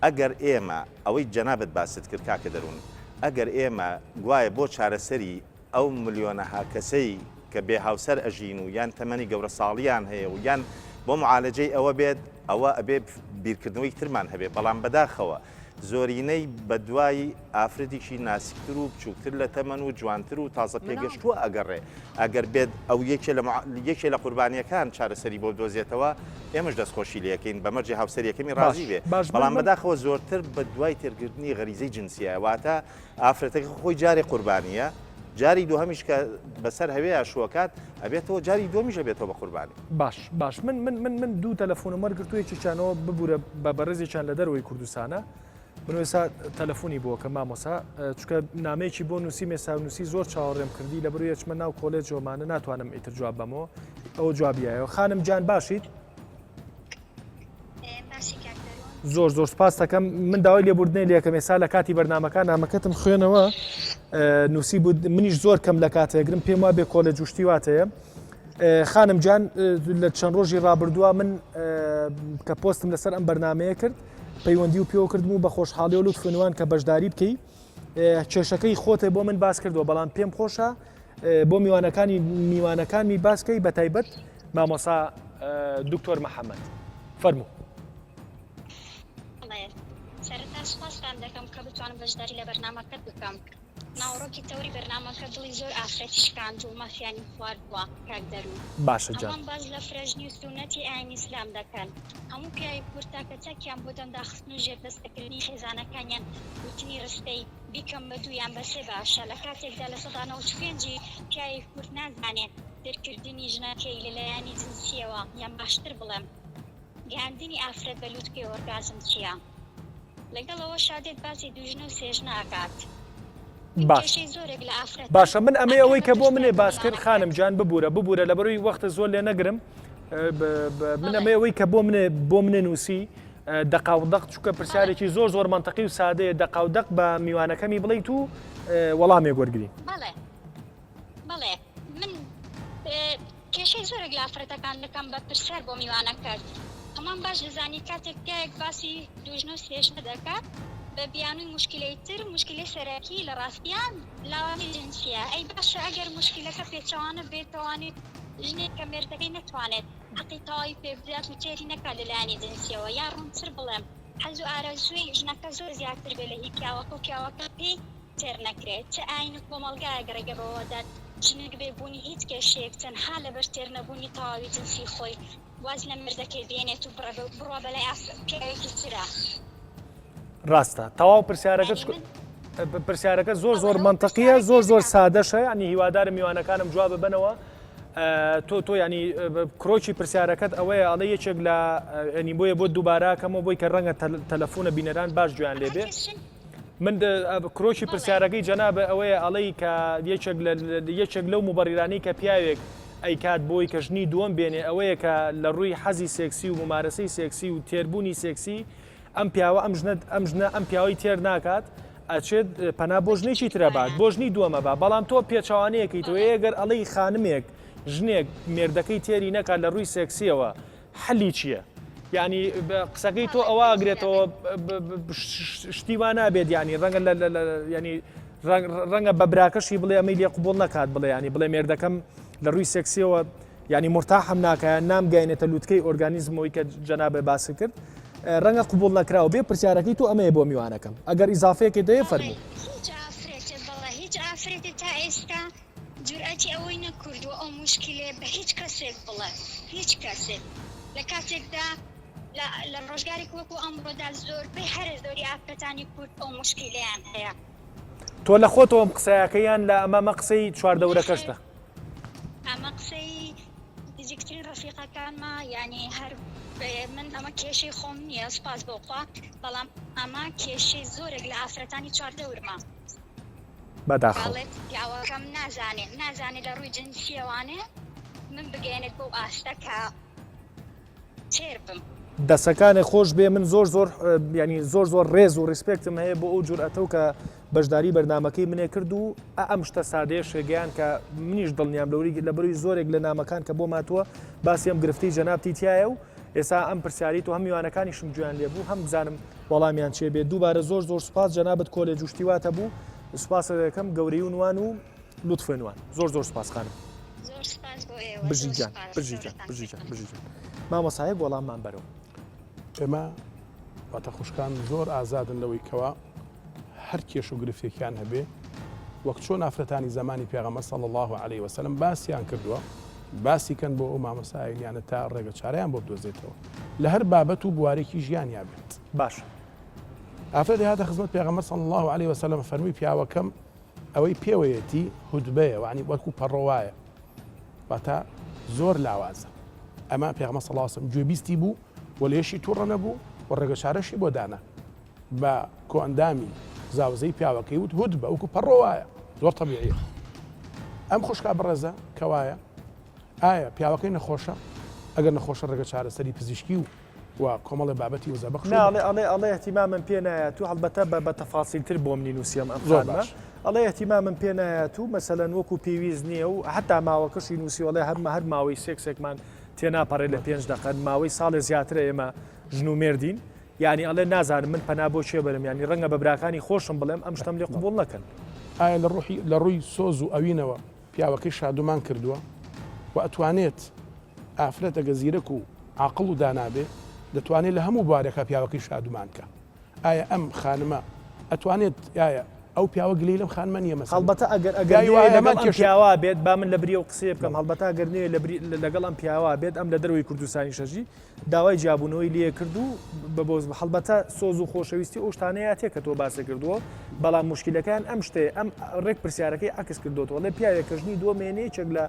ئەگەر ئێمە ئەوەی جەنابەت باست کرد کاکە دەروون ئەگەر ئێمە گوایە بۆ چارەسەری ئەو ملیۆنەها کەسەی کە بێ هاوسەر ئەژین و یان تەمەنی گەورە ساڵیان هەیە و یان بۆ معالەجەی ئەوە بێت ئەوە ئەبێ بیرکردنەوەی ترمان هەبێ بەڵام بەداخەوە زۆرینەی بە دوای ئافرەتێکی ناسیکتر و بچووکتر لە تەمەن و جوانتر و تازە پێگەشتووە ئەگەڕێ ئەگەر بێت ئەو یەکێ لە قوربانیەکان چارەسەری بۆ دۆزێتەوە ئێمەش دەستخۆشی لەکەین بەمەرجی هاوسەریەکەمی ڕازی بێ بەڵام بەداخەوە زۆرتر بە دوای تێرگرتنی غەریزەی جنسیە واتە ئافرەتەکە خۆی جارێ قوربانیە جاری دووهەمیش کە بەسەر هەوەیە شووەکات ئەبێتەوە جاری دومیش ئەبێتەوە بە قوربانی باش من دوو تەلەفۆنم وەرگرتوویەکی چانەوە ببوورە بە بەڕێزێکیان لە دەرەوەی کوردستانە من ئێستا تەلەفۆنی بووە کە مامۆسا چکە نامەیەکی بۆ نووسی مێساونووسی زۆر چاوەڕێم کردی لە بڕی چمە ناو کۆلێجۆمانە ناتوانم ئیتر جواب بەمەوە ئەوە جوابیایەوە خانم جان باشیت زۆر سپاس دەکەم من داوای لێبوردنەی لێکەم ێستا لە کاتی بەرنامەکان نامەکەتم خوێنەوە نووسی بود منیش زۆر کەم لە کاتێگرم پێم وا بێ کۆلێج و شتیواتەیە خانم جان لە چەند ڕۆژی ڕابردووە من کە پۆستم لەسەر ئەم بەرنمەیە کرد پەیوەندی و پێوە کردم و بە خۆشحاڵی و لوتفێنوان کە بەشداری بکەی کێشەکەی خۆتێ بۆ من باس کردەوە بەڵام پێم خۆشە بۆ میوانەکانی باسکەی بە تایبەت مامۆسا دکتۆر محەممەد فەرموو سەرەتا سوپاسان دەکەم کە بتوانم بەشداری لە بەرنامەکەت بکەم ناوڕۆکی تەوری بەرنامەکە دڵی زۆر ئافرەتی شکاند و مافیانی خواردووە کاک دەروون باشە جان هەمان باز لە فرەژنی و سونەتی ئاینی ئیسلام دەکەن هەموو پیاوی کورد تاکە چاکیان بۆ دەمداخستن و ژێردەستەکردنی خێزانەکانیان وتنی ڕستەی بیکەم بە دوویان بە سێ باشە لە کاتێکدا لە سەدانەوە پێنجی پیاوی کورد نازانێت دەرکردنی ژنەکەی لەلایەنی جنسیەوە یان باشتر بڵێم گەاندنی ئافرەت بە لووتکەی ئۆرگازم چییە لەگەڵەوە شادێت باسی دوژنە و سێژنە ئاکات باشە من ئەمە ئەوەی کە بۆ منێ باس کرد خانم جان ببوورە لە بەروی وەختە زۆر لێ نەگرم من ئەمە ئەوەی کە بۆ منێ نووسی دەقاودەق چووکە پرسیارێکی زۆر منتەقی و سادەیە دەقاودەق بە میوانەکەمی بڵیت و وەڵامێک وەرگری بەڵێ من کێشەی زۆرێک لە ئافرەتەکان دەکەم بە پرسیار بۆ میوانە کرد هەمان باش دەزانی کاتێک پیاوێک باسی دوژنە و سێژنە دەکات بە بیانووی مشکلەی تر مشکلی سەرەکی لە ڕاستیان لاوانی جنسیە ئەی باشە ئەگەر مشکلەکە پێچەوانە بێتوانێت ژنێک کە مێردەکەی نەتوانێت حەقیقەتی پێ بدات و تێری نەکات لەلایەنی جنسیەوە یا ڕوونتر بڵێم حەز و ئارەزووی ژنەکە زۆر زیاتر بێ لە هی پیاوەکە و پیاوەکە پێی تێر نەکرێت چه ئاین و کۆمەڵگایەک ڕێگەبەوەدات ژنێک بێبوونی هیچ کێشەیەک تەنها لەبەر تێر نەبوونی تەواوی جنسی خۆی واز لە مردەکەی بێنێت و بڕوا بەلای پیاوێکی ترە ڕاستە تەواو پرسیارەکە زۆر منتەقیە زۆر سادەشە ینی هیوادارم میوانەکانم جواب ببنەوە تۆ ینی کرۆکی پرسیارەکەت ئەوەیە ئەڵێ یەکێک لە ینی بۆیە بۆ دووباراکەمەوە بۆی کە ڕەنگە تەلەفۆنە بینەران باش گویان لێبێ من کرۆکی پرسیارەکەی جەنابە ئەوەیە ئەڵەی کە یەکێک لەو مبەڕیرانی کە پیاوێک ئەی کات بۆی کە ژنی دووەم بێنێ ئەوەیە کە لە ڕووی حەزی سێکسی و ممارەسەی سێکسی و تێربوونی سێکسی ئەم پیاوە ئەم پیاوەی تێر ناکات ئەچێت پەنا بۆ ژنێکی ترەبات بۆ ژنی دووەمە بە بەڵام تۆ پێچوانەیەکەیتەوە ئەگەر ئەڵەی خانمێک ژنێک مێردەکەی تێری نەکات لە ڕووی سێکسیەوە حەلی چییە؟ یعنی قسەکەی تۆ ئەوە ئەگرێتەوە شتیوان نابێت ینی ڕەنگە بە براکەشی بڵێ ئەمەی لێ قوبوڵ نەکات بڵێ ینی بڵێ مێردەکەم لە ڕووی سێکسیەوە ینی مرتاحم ناکایە نامگەینێتە لووتکەی ئۆرگانیزمەوەی کە جەنابێ باسی کرد ڕەنگە قوبوڵ نەکراوە بێ پرسیارەکەی تو ئەمەیە بۆ میوانەکەم ئەگەر ئیزافەیەکی دەیە فەرموو هیچ ئافرێتی تا ئێستا جورئەتی ئەوەی نەکردووە ئەو مشکلێ بە هیچ کەسێک بڵێ هیچ کەسێک لە کاتێکدا لە ڕۆژگارێک وەکو ئەمڕۆدا زۆربەی هەر زۆری ئافرەتانی کورد ئەو مشکلەیان هەیە تۆ لە خۆتەوەم قسەیەکەیان لە ئەمە قسەی چواردەورەکەشتە ئەمە قسەی نزیکترین ڕەفیقەکانمە ینی هەر من ئەمە کێشەی خۆم نییە سپاس بۆخوا بەڵام ئەمە کێشەی زۆرێک لە ئافرەتانی چواردەورمە بەداخەڵێت پیاوەکەم نازانێت لە ڕووی جنسیەوانێ من بگەێنێت بۆ ئاستە کە تێر بم دەسەکانی خۆش بێ من زۆر ینی زۆر ڕێز و ریسپێکتم هەیە بۆ ئەو جورئەتە و کە بەشداری بەرنمەکەی منێ کرد و ئەم شتە سادەیە شێگەیان کە منیش دڵنیام لە بەروی زۆرێک لە نامەکان کە بۆ ماتووە باسی ئەم گرفتی جەنابتی تایە و ئێستا ئەم پرسیاریت و هەم میوانەکانیشم گویان لێبوو هەم بزانم وەڵامیان چێ بێت دووبارە زۆر سوپاس جەنابەت کۆلێج و شتیواتە بوو سوپاسە دەکەم گەورەی و نوان و لوتفێنوان زۆر سوپاس خانم بژیجان مامۆسایەک وەڵاممان بەرەوە ئێمە واتە خوشکان زۆر ئازادن لەوەی کەوا هەر کێش و گرفتێکیان هەبێ وەک چۆن ئافرەتانی زمانی پێغەمبەر صلی الله عليه وسلم باسییان کردووە باسی کەن بۆ ئەو مامۆسایانە تا ڕێگە چارەیان بۆ بدۆزێتەوە لە هەر بابەت و بوارێکی ژیانیا بێت. باش ئافرەتی هاتە خزمەت پێغەمبەر صلی الله عليه وسلم فەرمووی پیاوەکەم ئەوەی پێوەیەتی هودبەیە وعنی وەکو پەڕۆوایە واتە زۆر لاوازە ئەمە پێغەمبەر صلی الله عليه وسلم گوێبیستی بوو و لێشی تووڕە نەبوو و ڕێگە چارەشی بۆ دانا بە کۆئەندامی زاوزەی پیاوەکەی وت هودبە وەکو پەڕۆوایە زۆر طەبیعیە. ئەم خوشکا بەڕێزە کەوایە ئایا پیاوەکەی نەخۆشە ئەگەر نەخۆشە ڕێگە چارەسەری پزیشکی و کۆمەڵی بابەتی و زەبەخش ئەڵێ احتیمامم پێ نایەت و هەڵبەتە بە تەفاسیلتر بۆ منی نووسیم ئەم خانمە ئەڵێ احتیمامم پێ نایەت و مەسەلەن وەکو پێویست نییە و حتا ماوەکەشی نووسیوەڵێ هەر ماوەی سێکسێکمان تێناپەڕێ لە 5 دقەت ماوەی ساڵێ زیاترە ئێمە ژن و مێردین یعنی ئەڵێ نازانم من پەنا بۆ چێ بەرم ینی ڕەنگە بە براکانی خۆشم بڵێم ئەم شتم لێ قبول نەکەن. ئایا لە ڕووی سۆز و ئەوینەوە پیاوەکەی شادومان کردووە و ئەتوانێت ئافرەتە گەزیرەک و عاقڵ و دانابێ دەتوانێت لە هەموو بوارێکە پیاوەکەی شادومان کە ئایا ئەم خانمە ئەتوانێت یایە ئەو پیاوە گلەی لەم خانمە نیە مەسەڵ هەڵبەتە ئەگەر پیاوا بێت با من لە بری و قسێ بکەم هەڵبەتە ئەگەر نوێ لەگەڵ ئەم پیاوا بێت ئەم لە دەروی کوردستانی شەژی داوای جیابوونەوەی لێ کرد و بەبۆز هەڵبەتە سۆز و خۆشەویستی ئەو شتانەیە تێ کە تۆ باسە کردووە بەڵام مشکلەکان ئەم شتێ ئەم ڕێک پرسیارەکەی عکس کردوەوە لە پیاوێکەژنی دۆ مێنەیەکێک لە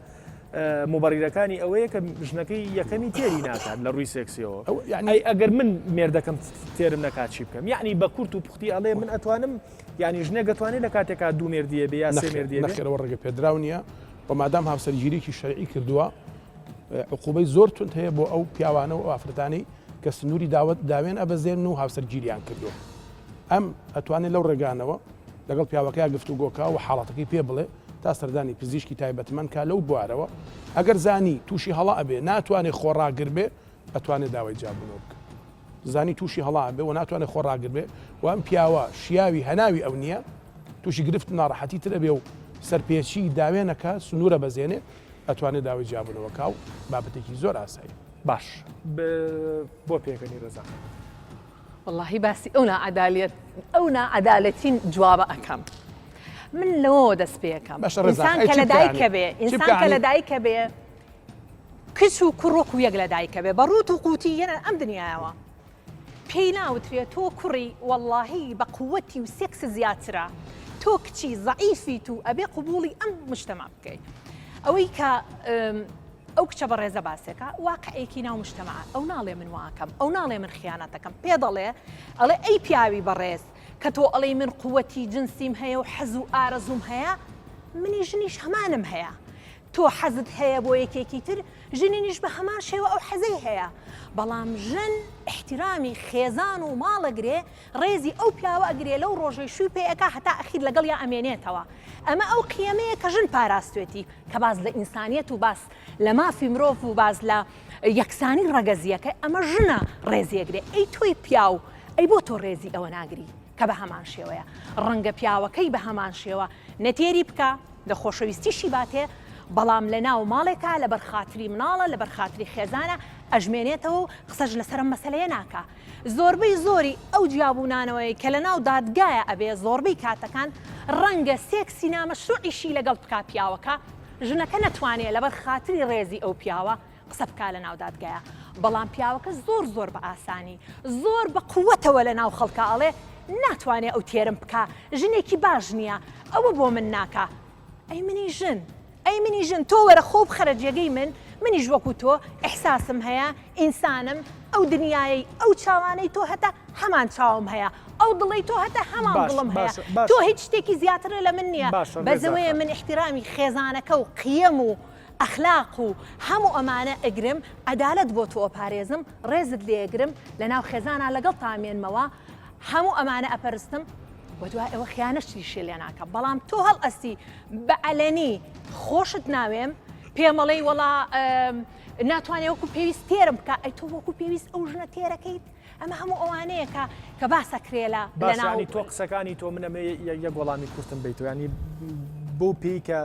مبارڕەکانی ئەوەیە کە ژنەکەی یەکەمی تێری ناکات لە ڕووی سێکسیەوە ئەگەر من مێردەکەم تێرم نکات چی بکەم یعنی بە کورت و پوختی ئەڵێ من ئەتوانم ینی ژنە دەتوانێت لە کاتێکا دوو مێردیە بێ یا سێ مێردیە نەخێرەوە ڕێگە پێدراو نییە و مادام هاوسەرگیریکی شەرعی کردووە عقوبەی زۆر تند هەیە بۆ ئەو پیاوانە و ئافرەتانی کە سنووری داوێن ئەبەزێن و هاوسەرگیریان کردووە ئەم ئەتوانێت لەو ڕێگانەوە لەگەڵ پیاوەکەی گفتوگۆکە و حاڵەتەکەی پێ بڵێ تا سەردانی پزیشکی تایبەتمەند کا لەو بوارەوە ئەگەر زانی تووشی هەڵا ئەبێ ناتوانێت خۆڕاگر بێ ئەتوانێت داوای جابوونەوە بکە زانی تووشی هەڵا بێ و ناتوانێت خۆڕاگر بێ و ئەم پیاوە شیاوی هەناوی ئەو نییە تووشی گرفت ناڕەحەتی ترە بێ و سەرپێچی داوێنەکە سنوورە بەزێنێ ئەتوانێت داوای جابوونەوەکە و بابەتێکی زۆر ئاسایی باش بۆ پێکەنی ڕێزا واللهی باسی ئەو نائەدالەتین جوابە ئەەکەم من لەوە دەست پێەکەم ئینسان کە لە دایکە بێ ئینسان کە لە دایکە بێ کچ و کوڕۆک و یەک لە دایکە بێ بە ڕوت و قوتی یەنە ئەم دنیاەوە پێی ناوترێت تۆ کوڕی واللهی بە قووەتی و سێکس زیاترە تۆ کچی زەعیفیت و ئەبێ قبوڵی ئەم مجتەما بکەیت ئەوەی کە ئەو کچە بە ڕێزە باسێکە واقعەیەکی ناو مجتەما ئەو ناڵێ من واکەم ئەو ناڵێ من خیانەتەکەم پێ دەڵێ ئەڵێ ئەی پیاوی بەڕێز کە تۆ ئەڵێ من قووەتی جنسیم هەیە و حەز و ئارەزوم هەیە منی ژنیش هەمانم هەیە تۆ حەزت هەیە بۆ یەکێکی تر ژنینیش بە هەمان شێوە ئەو حەزەی هەیە بەڵام ژن احترامی خێزان و ماڵەگرێ ڕێزی ئەو پیاوە ئەگرێ لەو ڕۆژەی شووی پێەکە هەتا ئەخیر لەگەڵ یا ئەمێنێتەوە ئەمە ئەو قیەمەیە کە ژن پاراستوێتی کە باز لە ئینسانیەت و باس لە مافی مرۆڤ و باز لە یەکسانی ڕەگەزیەکە ئەمە ژنە ڕێزیەگرێ ئەی تۆی پیاو ئەی بۆ تۆ ڕێزی ئەوە ناگری کە بە هەمان شێوەیە ڕەنگە پیاوەکەی بە هەمان شێوە نەتێری بکە لە خۆشەویستیشی باتێ بەڵام لە ناو ماڵێکە لە بەرخاتری مناڵە لە بەرخاتری خێزانە ئەژمێنێتەوە و قسەش لەسەرم مەسەلەیە ناکە زۆربەی زۆری ئەو جیابوونانەوەی کە لە ناو دادگایە ئەبێ زۆربەی کاتەکان ڕەنگە سێکسی نامەشروعیشی لەگەڵ بکا پیاوەکە ژنەکە نەتوانێت لە بەرخاتری ڕێزی ئەو پیاوە قسە بکا لە ناو دادگایە بەڵام پیاوەکە زۆر بە ئاسانی زۆر بە قووەتەوە لە ناو خەڵکە ئەڵێ ناتوانێت ئەو تێرم بکە ژنێکی باش نییە ئەوە بۆ من ناکە ئەی منی ژن تۆ وەرە خۆب خەرجێگەی منیش وەکو تۆ ئەحساسم هەیە ئینسانم ئەو دنیای ئەو چاوانەی تۆ هەتا هەمان چاوم هەیە ئەو دڵی تۆ هەتا هەمان دڵم هەیە تۆ هیچ شتێکی زیاترە لە من نییە بەزەوەیە من احترامی خێزانەکە و قیەم و ئەخلاق و هەموو ئەمانە ئەگرم عەدالەت بۆ تۆ ئەپارێزم ڕێزت لێگرم لە ناو خێزانە لەگەڵ تامێنمەوە هەموو ئەمانە ئەپەرستم و دوای ئەوە خیانەتی شێ لێ ناکە بەڵام تۆ هەڵ ئەستی بە ئەلەنی خۆشت ناوێم پێمەڵەی وەڵا ناتوانێت وەکو پێویست تێرم بکە ئەی تۆ وەکو پێویست ئەو ژنە تێرەکەیت ئەمە هەموو ئەوانەیە کە باسەکرێ لە باشانی تۆ قسەکانی تۆ منەمە یەک وەڵامی کورتم بیت و ینی بۆ پێی کە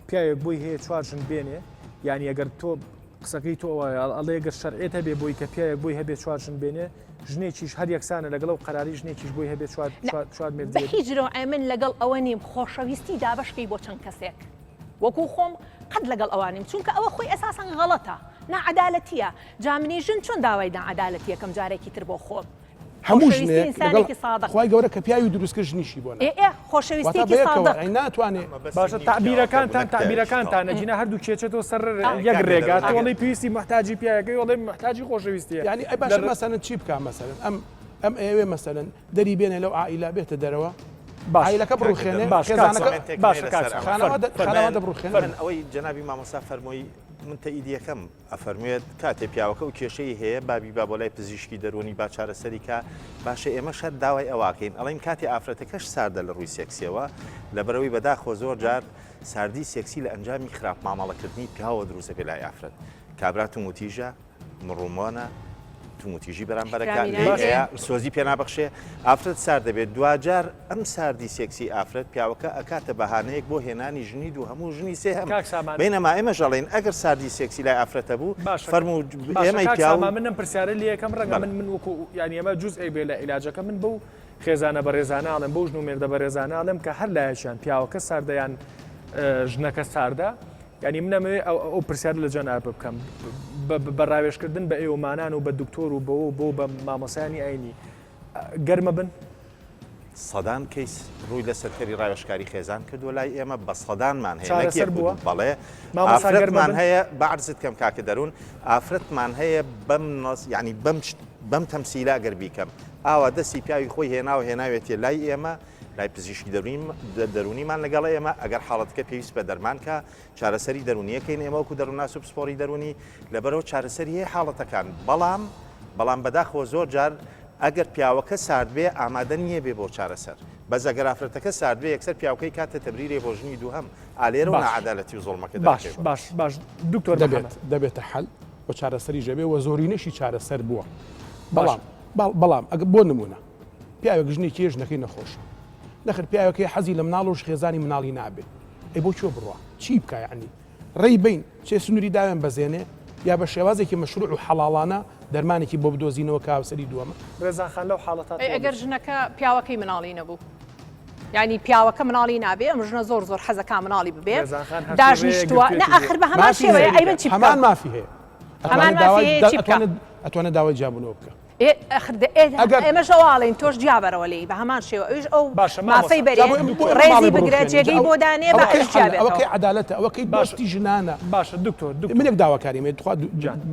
پیاوێک بۆی هەیە چوار ژن بێنێ یعنی ئەگەر تۆ قسەکەی تۆ ئەڵێ گەر شەرعێت هەبێ بۆی کە پیاوێک بۆی هەبێ چوار ژن بێنێ ژنێکیش هەر یەکسانە لەگەڵ و قەراری ژنێکیش بۆی هەبێت شواد بە مێردێت هیچ ڕۆ من لەگەڵ ئەوە نیم خۆشەویستی دابشکی بۆ چەند کەسێک وەکو خۆم قەت لەگەڵ ئەوانیم چونکە ئەوە خۆی ئەساسان غەڵەتە نعدالەتیە جامنی ژن چۆن داوای نعدالەتی یەکەم جارێکی تر بۆ خۆم هەموو ژنێک خی گەورە کە پیاوی دروستکە ژنیشی بۆ خۆشەویستێکی سادق ناتوانێت باشە تعبیرەکانتانە جینە هەردوو کێچێتەوە سەر یەک ڕێگات وڵی پێویستی محتاجی پیاەکەی وڵی محتاجی خۆشەویستیە ینی ئەی باشە مەسەن چی بکە مەسەرن ئەم ئێوێ مەسەرن دەری بێنێ لەو عائیلا بێتە دەرەوە عائیلەکە بڕوخێنێ خانەوە دەبڕوخێن ئەوەی جەنابی مامۆستا فەرمۆی من تەئیدیەکەم ئەفەرموێت کاتێ پیاوەکە و کێشەی هەیە بابی با بۆ لای پزیشکی دەرونی با چارەسەریکە باشە ئێمە شەر داوای ئەواکەین ئەڵین کاتی ئافرەتەکەش ساردە لە ڕووی سێکسیەوە لەبەرەوەی بەداخۆ زۆر جار ساردی سێکسی لە ئەنجامی خراپ مامەڵەکردنی پیاوە دروستە پێ لای ئافرەت کابرا توموتیژە مڕومۆنە توموتیژی بەرامبەرەکە سۆزی پێنابەخشێ ئافرەت سارد دەبێت دوجار ئەم ساردی سێکسی ئافرەت پیاوەکە ئەکاتە بەهانەیەک بۆ هێنانی ژنی و هەموو ژنی سێ هەم بینەما ئێمە ژەڵێن ئەگەر ساردی سێکسی لای ئافرەتە بوو فەرمو ئێمە پیاوە منم پرسیارە لە یەکەم ڕەنگە من وەکو یانی ئەمە جوز ئەی بێ لە عیلاجەکە من بەو خێزانە بەڕێزاناڵم بەو ژن و مێردە بەڕێزاناڵم کە هەر لایەکیان پیاوەکە ساردەیان ژنەکە ساردا ینی منەمەوێ ئەو پرسیار لە جەناب بکەم بە ڕاوێشکردن بە ئێوەمانان و بە دکتۆر و بۆ بە مامۆسانی ئاینی گەرمە بن سەدان کەیس ڕووی لە سەرکەری ڕاوێشکاری خێزان کردو لای ئێمە بە سەدانمان هەیە بەڵێ ئافرەتمان هەیە بەعرزت کەم کاکە دەروون ئافرەتمان هەیە ینی بەم تەمسیلا گەر بیکەم ئاوا دەستی پیاوی خۆی هێناوە هێناوێتێ لای ئێمە لای پزیشکی دەرونیمان لەگەڵ ئێمە ئەگەر حاڵەتەکە پێویست بە دەرمانکە چارەسەری دەرونیەکەین ئێمە وەکو دەروونناس و پسپۆری دەرونی لەبەرەوە چارەسەری هەیە حاڵەتەکان بەڵام بەداخۆ زۆر جار ئەگەر پیاوەکە ساردبێ ئامادە نییە بێ بۆ چارەسەر بەس ئەگەر ئافرەتەکە ساردبێ یەکسەر پیاوەکەی کاتە تەبریرێ بۆ ژنی دووهەم ئالێرە و نەعەدالەتی و زۆڵمەکە باش دکتۆر دەبێتە حەل بۆ چارەسەری ژەبێ و زۆرینەشی چارەسەر بووە بەڵام ئەگە بۆ نمونە پیاوێک ژنێکی ژنەکەی نەخۆش نەخر پیاوەکەی حەزی لە مناڵ و خێزانی مناڵی نابێت ئەی بۆ چۆ بڕوە چی بکە یعنی ڕێی بین چێ سنووری داوێن بەزێنێ یا بە شێوازێکی مەشروع و حەڵاڵانە دەرمانێکی بۆ بدۆزینەوە کاوسەری دووەمە ڕێزانخان لەو حاڵەتات ئەگەر ژنەکە پیاوەکەی مناڵی نەبوو ینی پیاوەکە مناڵی نابێ ئەم ژنە زۆر حەزەکە مناڵی ببێ داژنیشتووە نەئەخر بە هەمان شێوەیە ئەیبن چی هەمان مافی هەیە ئەتوانێت داوای جیاببوونەوە بکە ئێمە ژەواڵین تۆش جیابەرەوە لی بە هەمان شێوە ئەوش ئەو مافەی بەرێ ڕێزی بگرێت جێگەی بۆ دانێ ئەوەکەی عەدالەتە ئەوەکەی باشتی ژنانە باشە دکتۆر منێک داواکاریمێت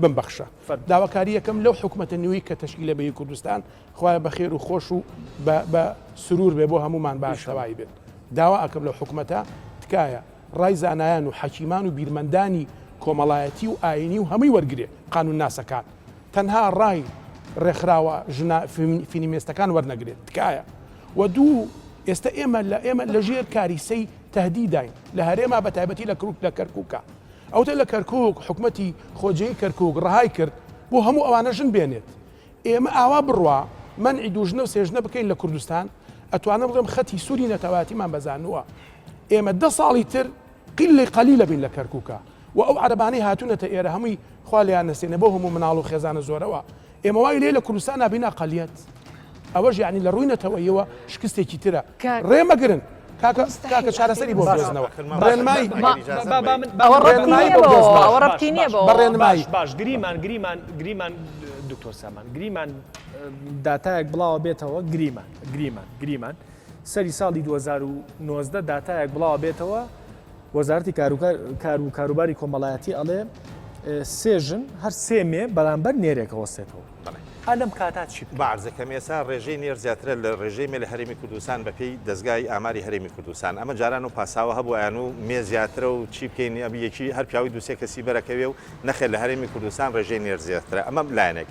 بمبەخشە داواکاری یەکەم لەو حکوومەتە نوێی کە تەشکیلە بەی کوردستان خوایە بە خێر و خۆش و بە سرور بێ بۆ هەمومان باشتەوایی بێت داوا ئەکەم لەو حکوومەتە تکایە ڕای زانایان و حەکیمان و بیرمەندانی کۆمەڵایەتی و ئاینی و هەمووی وەرگێ قانون ناسەکان تەنها ڕای ڕێکخراوە ژنە فینیمێستەکان وەرنەگرێت تکایە و دوو ئێستا ئێمە لە ژێر کاریسەی تهدیداین لە هەرێما بە تایبەتی لە کەرکووکە ئەوتە لە کەرکووک حکوومەتی خۆجەی کەرکووک ڕەهای کرد بۆ هەموو ئەوانە ژن بێنێت ئێمە ئاوا بڕوا منعی دوژنە و سێژنە بکەین لە کوردستان ئەتوانە بڵێم خەتی سووری نەتەواتیمان بەزانووە ئێمە 10 ساڵی تر قیلی قەلیلە بین لە کەرکووکە و ئەو عەرەبانەی هاتوونەتە ئێرە هەمووی خوا لیان نەسێنێ بۆ هەموو مناڵ و خێزانە زۆرەوە ئێمە وای لێ لە کوردستان نابینا قەلیەت ئەوەش یعنی لە ڕووی نەتەوەیەوە شکستێکی ترە ڕێمەگرن کاکە چارەسەری بۆ بدۆزنەوە ڕێنمایی بەڕێنمایی باش گریمان دکتۆر سامان گریمان داتایەک بڵاوە بێتەوە گریمان سەری ساڵی 2019 داتایەک بڵاوە بێتەوە وەزارەتی کار و کاروباری کۆمەڵایەتی ئەڵێ سێژن هەر سێمێ بەرامبەر نێرێکە وەستێتەوە ئەلم کاتات چی بەعرزەکەم ئێستا ڕێژەی نێر زیاترە لە ڕێژەی مێ لە هەرێمی کوردستان بەپێی دەستگای ئاماری هەرێمی کوردستان ئەمە جاران و پاساوە هەبوویان و مێ زیاترە و چی بکەین ئەبی یەکی هەر پیاوی دووسێ کەسی بەرەکەوێ و نەخێت لە هەرێمی کوردستان ڕێژەی نێر زیاترە ئەمە لایەنێک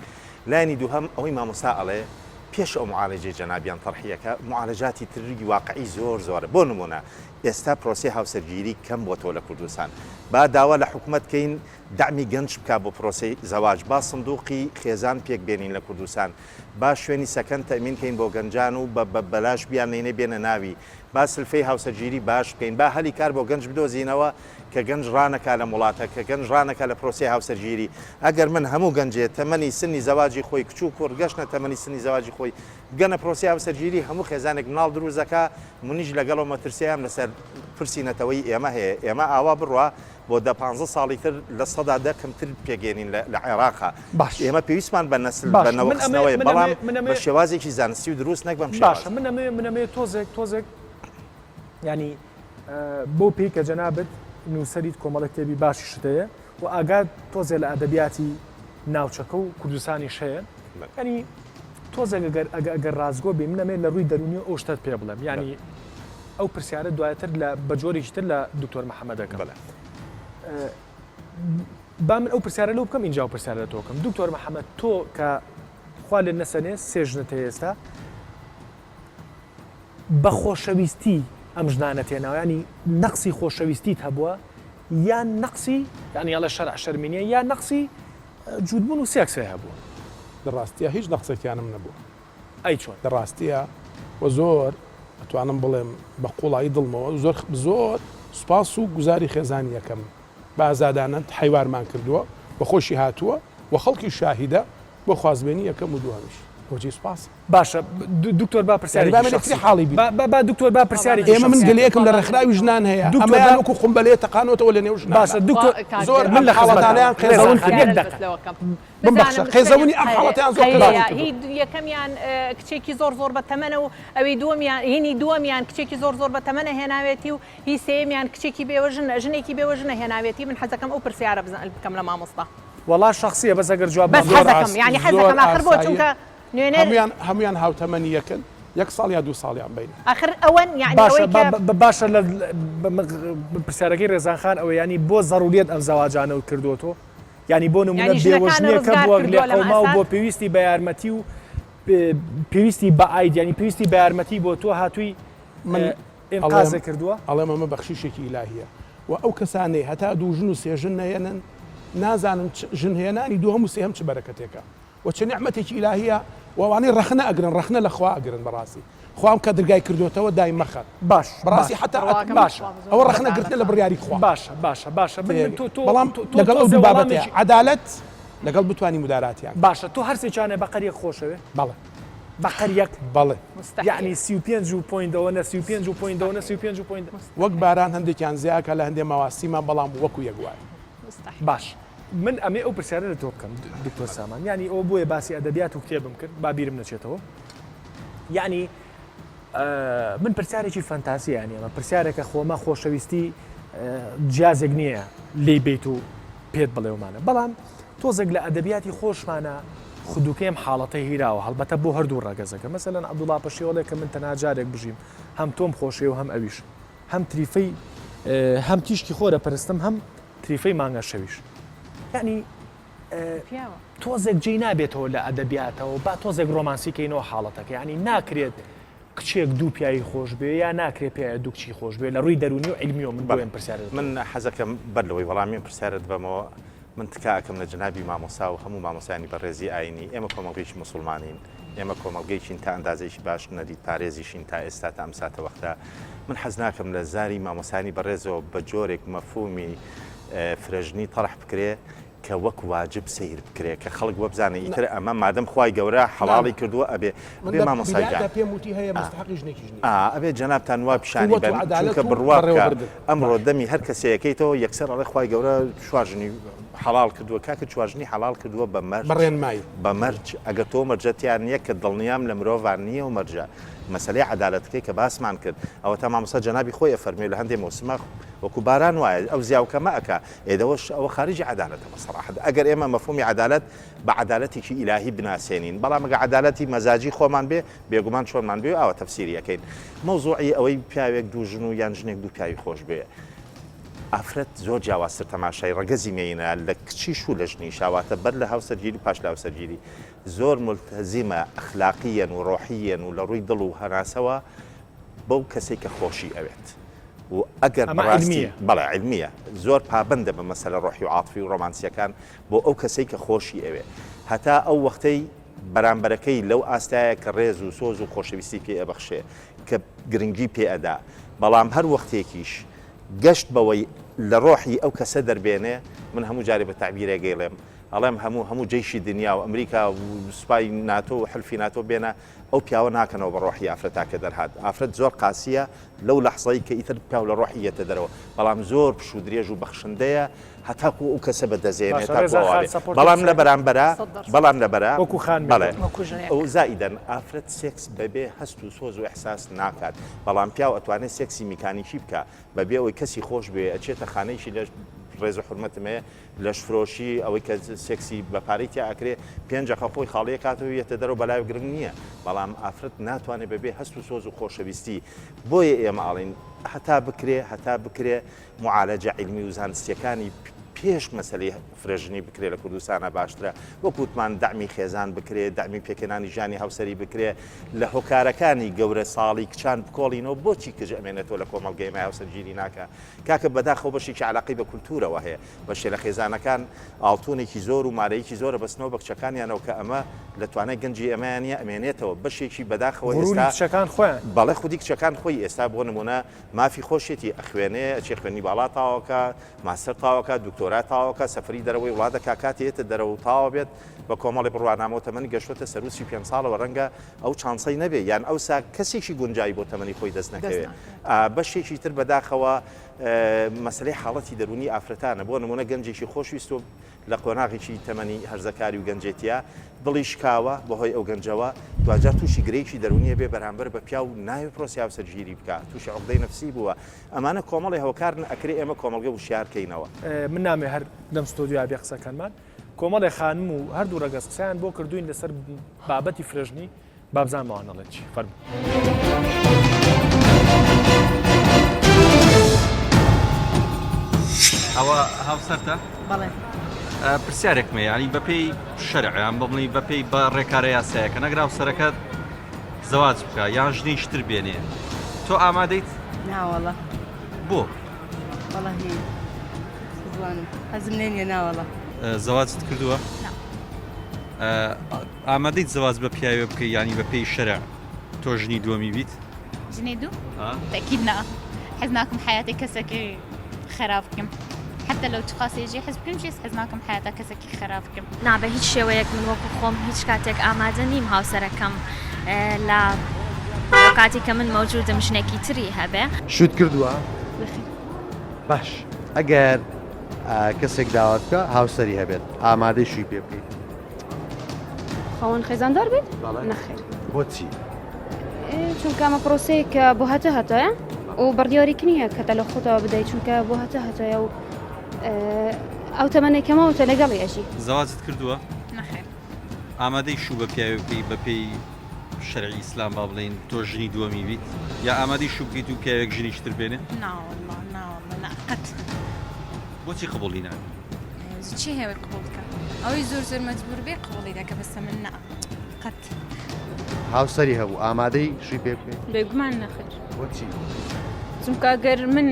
لایەنی دووهەم ئەوەی مامۆستا ئەڵێ پێش ئەو معالەجەی جەنابیان تەڕحیەکە معالەجاتی ترری واقعی زۆرە بۆ نمونە ئێستا پرۆسی هاوسەرگیری کەم بۆ تۆ لە کوردستان با داوا لە حکوومەت کەین دامی گەنج بک بۆ پرۆسی زەواج با سندوقی خێزان پێک بێنین لە کوردستان با شوێنی سەکەن تەمینکەین بۆ گەنجان و بەلاش بیانێنێ بێنە ناوی با سلفەی هاوسەرگیری باش بکەین با هەلی کار بۆ گەنج بدۆزینەوە کە گەنج ڕانەکا لە وڵاتە کە گەنج ڕانەکە لە پرۆسی هاوسەرگیری ئەگەر من هەموو گەنجێت تەمەنی سنی زەواجی خۆی کچ و کوڕ گەشتە تەمەنی سنی زەواجی خۆی گەنە پرۆسی هاوسەرگیری هەموو خێزانێک مناڵ دروزەکە منیش لەگەڵەوە مەترسیام لەسەر پرسیینەتەوەی ئێمە هەیە ئێمە ئاوا بڕوە بۆ 15 ساڵی تر لە سەدا دەکەمتر پێگەێنین لە عێراقا باش ئێمە پێویستمان بە نەسل بەنەوە خستنەوەی بەڵام بە شێوازێکی زانستی و دروست نەک بەم باشە منەمێ تۆزێک ینی بۆ پێی کە جەنابەت نووسەریت کۆمەڵە کتێبی باشی شتەیە و ئاگات تۆزێ لە ئەدەبیاتی ناوچەکە و کوردستانی شەیە ینی تۆزێک ئەگەر ڕازگۆ بێ منەمێ لە ڕووی دەرونی ئەو شتت پێ بڵێم ینی ئەو پرسیارە دوایەتر لە بەجۆرێکی تر لە دکتۆر محەممەدەکە با من ئەو پرسیارە لەو بکەم اینجا پرسیارە تۆکەم دکتۆر محەممەد تۆ کە خوا لە نەسەنێ سێژنت ئێستا بە خۆشەویستی ئەم ژنانە تێناوە ینی نەقسی خۆشەویستیت هەبووە یان نەقسی ینی ئەڵە شەرع شەرمینیە یا نەقسی جوودبوون و سێکسێ هەبووە دەڕاستیە هیچ نەقسێکیانم نەبووە ئەی چۆن دەڕاستیە و زۆر ئەتوانم بڵێم بە قوڵایی دڵمەوە زۆر سوپاس و گوزاری خێزانی یەکەم بە ئازادانەت حیوارمان کردووە بە خۆشی هاتووە و خەڵکی شاهیدە بۆ خوازبێنی یەکەم و دوهەمیش بۆچی سوپاس باشە دکتۆر با پرسیاری حاڵی با دکتۆر با پرسیاری ئێمە من گەلەیەکم لە ڕێکخراوی ژنان هەیە ئەمەیان وەکو قومبەلەیە تەقانەوەتەوە لە نێو ژنان باشە دکتۆر زۆر من لە خاڵەتانیان خێزەون ببخشە خێزەونی ئەم حاڵەتیان زۆر هی یەکەمیان کچێکی زۆر بە تەمەنە و ئەوەی دووەمیان هینی دووەمیان کچێکی زۆر بە تەمەنە هێناوێتی و هی سێمیان کچێکی بێوەژن ژنێکی بێوەژنە هێناوێتی من حەزەکەم ئەو پرسیارە بکەم لە مامۆستا وەڵا شخصیە بەس ئەگەر جواب بەس حەزەکەم یعنی حەزەکەم آخر بۆ چونکە هەمویان هاوتەمەنی یەکن 1 ساڵ یا 2 ساڵیان بین آخر ئەوەن یعنی باشە لە پرسیارەکەی ڕێزانخان ئەوە ینی بۆ ضروریەت ئەم زەواجانە کردوتۆ ینی بۆ نمونە بێوەژنیەکە بووە لێ قەوما و بۆ پێویستی بە یارمەتی و پێویستی بە ئاید ینی پێویستی بە یارمەتی بۆ تۆ هاتووی من ئێنقازە کردووە ئەڵێ ئەمە بەخشیشێکی ئیلاهیە و ئەو کەسانەی هەتا دوو ژن و سێژن نەهێنن نازانن ژنهێنانی دوو هەموو سێهم چ بەرەکەتێکە و چه نعمەتێکی ئیلاهیە وەوانەی ڕەخنە ئەگرن ڕەخنە لە خوا ئەگرن بەڕاستی خوام کە دەرگای کردوتەوە دای مەخەت باش بەڕاستی حتا باشە ئەوە ڕەخنە گرتنە لە بڕیاری خوا باشە بەڵام لەگەڵ ئەو دوو بابەتەیە عەدالەت لەگەڵ بتوانی مداراتیان باشە تۆ هەرسێکیانە بەقەریەک خۆشەوێ بەڵێ بەقەریەک بەڵێ یعنی 35.9 وەک باران هەندێکیان زیاکە لە هەندێک ماواسیمان بەڵام وەکو یەک وایە باش من ئەمێ ئەو پرسیارە لە تۆ بکەم دکتۆر سامان ینی ئەو بۆیە باسی ئەدەبیات و کتێبم کرد با بیرم نەچێتەوە یعنی من پرسیارێکی فەنتاسی ینی ئەمە پرسیارێکە خۆمە خۆشەویستی جیازێک نییە لێ بیت و پێت بڵێومانە بەڵام تۆزێک لە ئەدەبیاتی خۆشمانە خودوکەم حاڵەتەی هیراوە هەڵبەتە بۆ هەردوو ڕەگەزەکە مەسەلەن عەبدوڵڵا پەشیوەڵێک کە من تەنها جارێک بژیم هەم تۆم خۆشێ و هەم ئەویش هەم تریفەی هەم تیشکی خۆرە پەرستم هەم تریفەی مانگە شەویش ینی تۆزێک جێی نابێتەوە لە ئەدەبیاتەوە با تۆزێک ڕۆمانسیکەینەوە حاڵەتەکە ینی ناکرێت کچێک دوو پیاوی خۆش بێ یا ناکرێت پێ دوو کچی خۆش بێ لە ڕووی دەرونی و علمیەوە من بۆم پرسیارە من حەزەکەم بەرلەوەی وەڵامی پرسیارت بەمەوە من تکاکەم لە جنابی مامۆسا و هەموو مامۆسانی بەڕێزی ئاینی ئێمە کۆمەڵگەیەکی موسڵمانین ئێمە کۆمەڵگەیەکین تا ئەندازێکی باش نەدیت پارێزیشین تا ئێستا تا ئەم ساتە وەختا من حەز ناکەم لە زاری مامۆسانی بەڕێزەوە بە جۆرێک مەفهومی فرەژنی تەڕح بکرێ کە وەک واجب سیر بکرێ کە خەڵک وە بزانێ ئیتر ئەمە مادەم خوای گەورە حەڵاڵی کردووە ئەبێ مامۆساجان پێم وتی هەیە مستحقی ژنێکی ئەبێ جەنابتان وا پیشانی بن چونکە بڕواکە ئەمڕۆ دەمی هەر کەسەیەکەیتەوە یەکسەر ئەڵێ خوای گەورە چوارژنی حەڵال کردووە کاکە چوارژنی حەڵال کردووە بە مەرج بەڕێنمایی بە مەرج ئەگەر تۆ مەرجەتیان نییە کە دڵنیام لە مرۆڤان نییە و مەرجە مەسەلەی عەدالەتەکەی کە باسمان کرد ئەوە تا مامۆستا جەنابی خۆی ئەفەرمێ لە هەندێک مۆسمە وەکو باران وایە ئەو زیاوکەمە ئەکا ئێدەوەش ئەوە خارجی عەدالەتە بەسەراحەت ئەگەر ئێمە مەفهومی عەدالەت بە عەدالەتێکی ئیلاهی بناسێنین بەڵام ئەگە عەدالەتی مەزاجی خۆمان بێ بێگومان چۆنمان بێ ئەوە تەفسیریەکەین مەوزوعی ئەوەی پیاوێک دوو ژن و یان ژنێک دوو پیاوی خۆش بێ ئافرەت زۆر جیاوازتر تەماشای ڕەگەزی مێینە لە کچیش و لە ژنی شاواتە بەر لە هاوسەرگیری پاش لە هاوسەرگیری زۆر ملتەزیمە ئەخلاقیەن و ڕۆحیەن و لە ڕووی دڵ و هەناسەوە بەو کەسێک کە خۆشی ئەوێت و ئەگەر ئەمە بەڕاستی علمیە. بەڵێ علمیە زۆر پابندە بە مەسەلە ڕۆحی و عاتفی و ڕۆمانسیەکان بۆ ئەو کەسەی کە خۆشی ئەوێ هەتا ئەو وەختەی بەرامبەرەکەی لەو ئاستایە کە ڕێز و سۆز و خۆشەویستی پێ ئەبەخشێ کە گرنگی پێ ئەدا بەڵام هەر وەختێکیش گەشت بەوەی لە ڕۆحی ئەو کەسە دەربێنێ من هەموو جارێ بە تعبیرە گەیڵێم ئەڵێم هەموو جێشی دنیا و ئەمریکا و سوپای ناتۆ و حلفی ناتۆ بێنە ئەو پیاوە ناکەنەوە بە ڕۆحی ئافرەتا کە دەرهات ئافرەت زۆر قاسیە لەو لەحظەی کە ئیتر پیاو لە ڕۆحیەتە دەرەوە بەڵام زۆر پش و درێژ و بەخشندەیە هەتاکو ئەو کەسە بەدەزێنێت بەڵام لە بەرامبەرە بەڵام لەبەرە وەکو خان بەڵێ وەکو ژنێک. ئەو زائیدەن ئافرەت سێکس بەبێ هەست و سۆز و ئەحساس ناکات بەڵام پیاو ئەتوانێت سێکسی میکانیکی بکە بەبێ ئەوەی کەسی خۆش بێ ئەچێتە خانەیشی لە ڕێز و حرمەتمێ لەش فرۆشی ئەوەی کە سێکسی بەپارەی تیا ئەکرێ پێنجەخە خۆی خاڵەیە کاتەوە یەتە دەرەوە بەلای گرنگ نییە بەڵام ئافرەت ناتوانێت بەبێ هەست و سۆز و خۆشەویستی بۆیە ئێمە ئاڵین هەتا بکرێ معالەجە علمی و زانستیەکانی پێش مەسەلەی فرێژنی بکرێ لە کوردستانە باشترە وەکوتمان دامی خێزان بکرێ دامی پێکەنانی ژانی هاوسەری بکرێ لە هۆکارەکانی گەورە ساڵی کچان بکۆڵینەوە بۆچی کژ ئەمێنێتەوە لە کۆمەڵگەیمە هاوسەرگیری ناکە کاکە بەداخەوە بەشێکی علاقی بە کولتورەوە هەیە بەشێ لە خێزانەکان ئاڵتونێکی زۆر و مارەیەکی زۆرە بەستنەوە بە کچەکانیانەوە کە ئەمە لە توانای گەنجی ئەمەیانە ئەمێنێتەوە بەشێکی بەداخەوە ئێستا کچەکان خۆیان بەڵێ خودی کچەکان خۆی ئێستا بۆ نمونە مافی خۆشێتی ئەخوێنێ ئەچێ خوێنی باڵا تاوەکە ماستەر تاوەکە دکتۆرا تاوەکە سەفری دەرەوەی وڵاتە کاکاتێتە دەرەوە تاوە بێت بە کۆمەڵی بڕوانامەوە تەمەنی گەشتوتە سەروسی 5 ساڵەوە ڕەنگە ئەو چانسەی نەبێ یان ئەوسا کەسێکی گونجایی بۆ تەمەنی خۆی دەست نەکەوێت بەشێکی تر بەداخەوە مەسلەی حاڵەتی دەرونی ئافرەتانە بۆ نمونە گەنجێکی خۆشویست و لە قۆناغێکی تەمەنی هەرزەکاری و گەنجێتیە دڵی شکاوە بەهۆی ئەو گەنجەوە دوجار تووشی گرەیەکی دەرونیە بێ بەرامبەر بە پیا و ناوی پرۆسی هاوسەرگیری بکە تووشی عقدەی نەفسی بووە ئەمانە کۆمەڵی هەوکارن ئەکرێ ئێمە کۆمەڵگە وشیارکەینەوە من نامێ هەر لەم ستۆدیۆ بێ قسەکانمان کۆمەڵی خانم و هەردوو ڕەگەز قسەیان بۆ کردوین لەسەر بابەتی فرێژنی بابزانمەوانەڵێت چی فەرموو. ئەوە هاوسەرتە؟ بەڵێ پرسیارێکمە ینی بەپێی شەرعیان بڵنی بەپێی بە ڕێکارە یاسایەکە نەگرا هاوسەرەکەت زەواج بکە یان ژنیشتر بێنێ تۆ ئامادەیت؟ ناوەڵە بۆ؟ وەڵی زوانم حەزم لێنیە ناوەڵە زەواجت کردووە؟ ئامادەیت زەواج بە پیاوێ بکەی ینی بەپێی شەرع تۆ ژنی دووەمی بیت؟ ژنێ دوو؟ تەکید نا حەز ناکەم حیاتی کەسێکی خراپ بکەم حتى لو تخاصيجي حزب كل شيء حزب ناكم حياتك كسكي خرافكم نابە هیچ شێوەیەک من وەکو خۆم هیچ کاتێک ئامادە نیم هاوسەرەکەم لە کاتی کە من مەوجودم ژنێکی تری هەبێ شوت کردووە؟ باش ئەگەر کەسێک داوات بکە هاوسەری هەبێت ئامادەی شووی پێ بکەیت خەون خێزاندار بێت؟ نەخێر بۆچی؟ چونکە ئەمە پرۆسەیەکە بۆ هەتەیە و بەڕیارێک نییە کە لە خۆتەوە بدەیت چونکە بۆ هەتەیە و ئەو تەمەنێکەمەوتە لەگەڵی ئەژی زەواجت کردووە؟ نەخێر ئامادەی شوو بە پیاوێ بکەی بەپێی شەرعی ئیسلام با بڵێن تۆ ژنی دووەمی بیت یا ئامادەی شوو بکەیت و پیاوێک ژنیشتر بێنێ؟ ناوەڵڵا ناوەڵڵا قەت بۆچی قبوڵی ناکەی؟ چی هەوەی قبول بکە ئەوەی زۆر مەجبور بێ قبوڵی دەکە بەسە من نا قەت هاوسەری هەبوو ئامادەی شووی پێ بکەیت بێگومان نەخێر بۆچی؟ چونکە ئەگەر من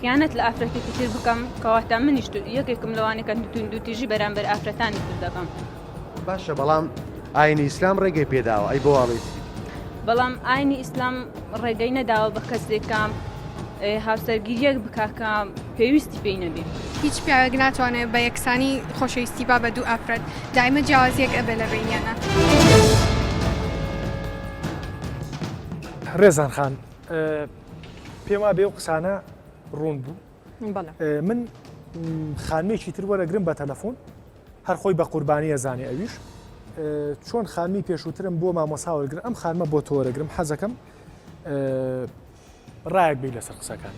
خیانەت لە ئافرەتێکی تر بکەم کەواتە منیش یەکێکم لەوانەکە دوتیژی بەرامبەر ئافرەتانی تر دەکەم باشە بەڵام ئاینی ئیسلام ڕێگەی پێداوە ئەی بۆ واڵێت بەڵام ئاینی ئیسلام ڕێگەی نەداوە بە کەسێکم هاوسەرگیریەک بکاکە پێویستی پێی نەبێ هیچ پیاوێک ناتوانێت بە یەکسانی خۆشەویستی با بە دوو ئافرەت دایمە جیاوازیەک ئەبێ لە بینیانە. ڕێزان خان پێم وا بێ و قسانە ڕوون بوو من خانمێکی تر وەرەگرم بە تەلەفۆن هەر خۆی بە قوربانی ئەزانێ ئەویش چۆن خانمی پێشووترم بۆ مامۆساوەرگر ئەم خانمە بۆ تۆ وەرەگرم حەزەکەم ڕایەک بی لەسەر قسەکان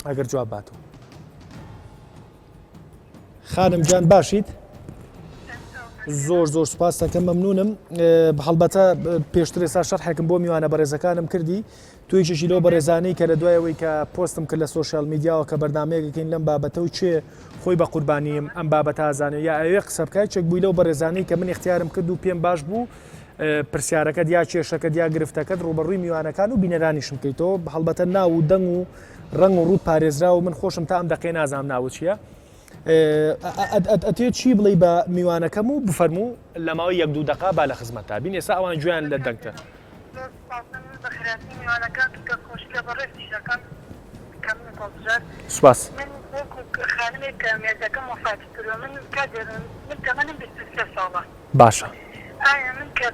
ئەگەر جواب باتەوە. خانم جان باشیت؟ زۆر سوپاس دەکەم مەمنونم هەڵبەتە پێشتر ئێستا شەرحێکم بۆ میوانە بەڕێزەکانم کردی تویشی لەو بەڕێزانەی کە لە دوایەوەی کە پۆستم کرد لە سۆشیال میدیاوە کە بەردامەیەکەکەین لەم بابەتە و چێ خۆی بە قوربانیم ئەم بابەتە ئازانێ یا ئەوێ قسە بکای چێک بووی لەو بەڕێزانەی کە من اختیارم کرد و پێم باش بوو پرسیارەکەت یا کێشەکەت یا گرفتەکەت ڕوبەڕووی میوانەکان و بینەرانیشم بکەیتەوە هەڵبەتە ناو و دەنگ و ڕنگ و ڕوود پارێزرا و من خۆشم تا ئەم دەقێ نازام ناوە چییە ئەتێت چی بڵێ بە میوانەکەم و بفەرموو لە ماوەی 1-2 دقا با لە خزمەتتا بین ئێستا ئەوان گویان لە دەنگتە سوپاس باشە ئایا من کە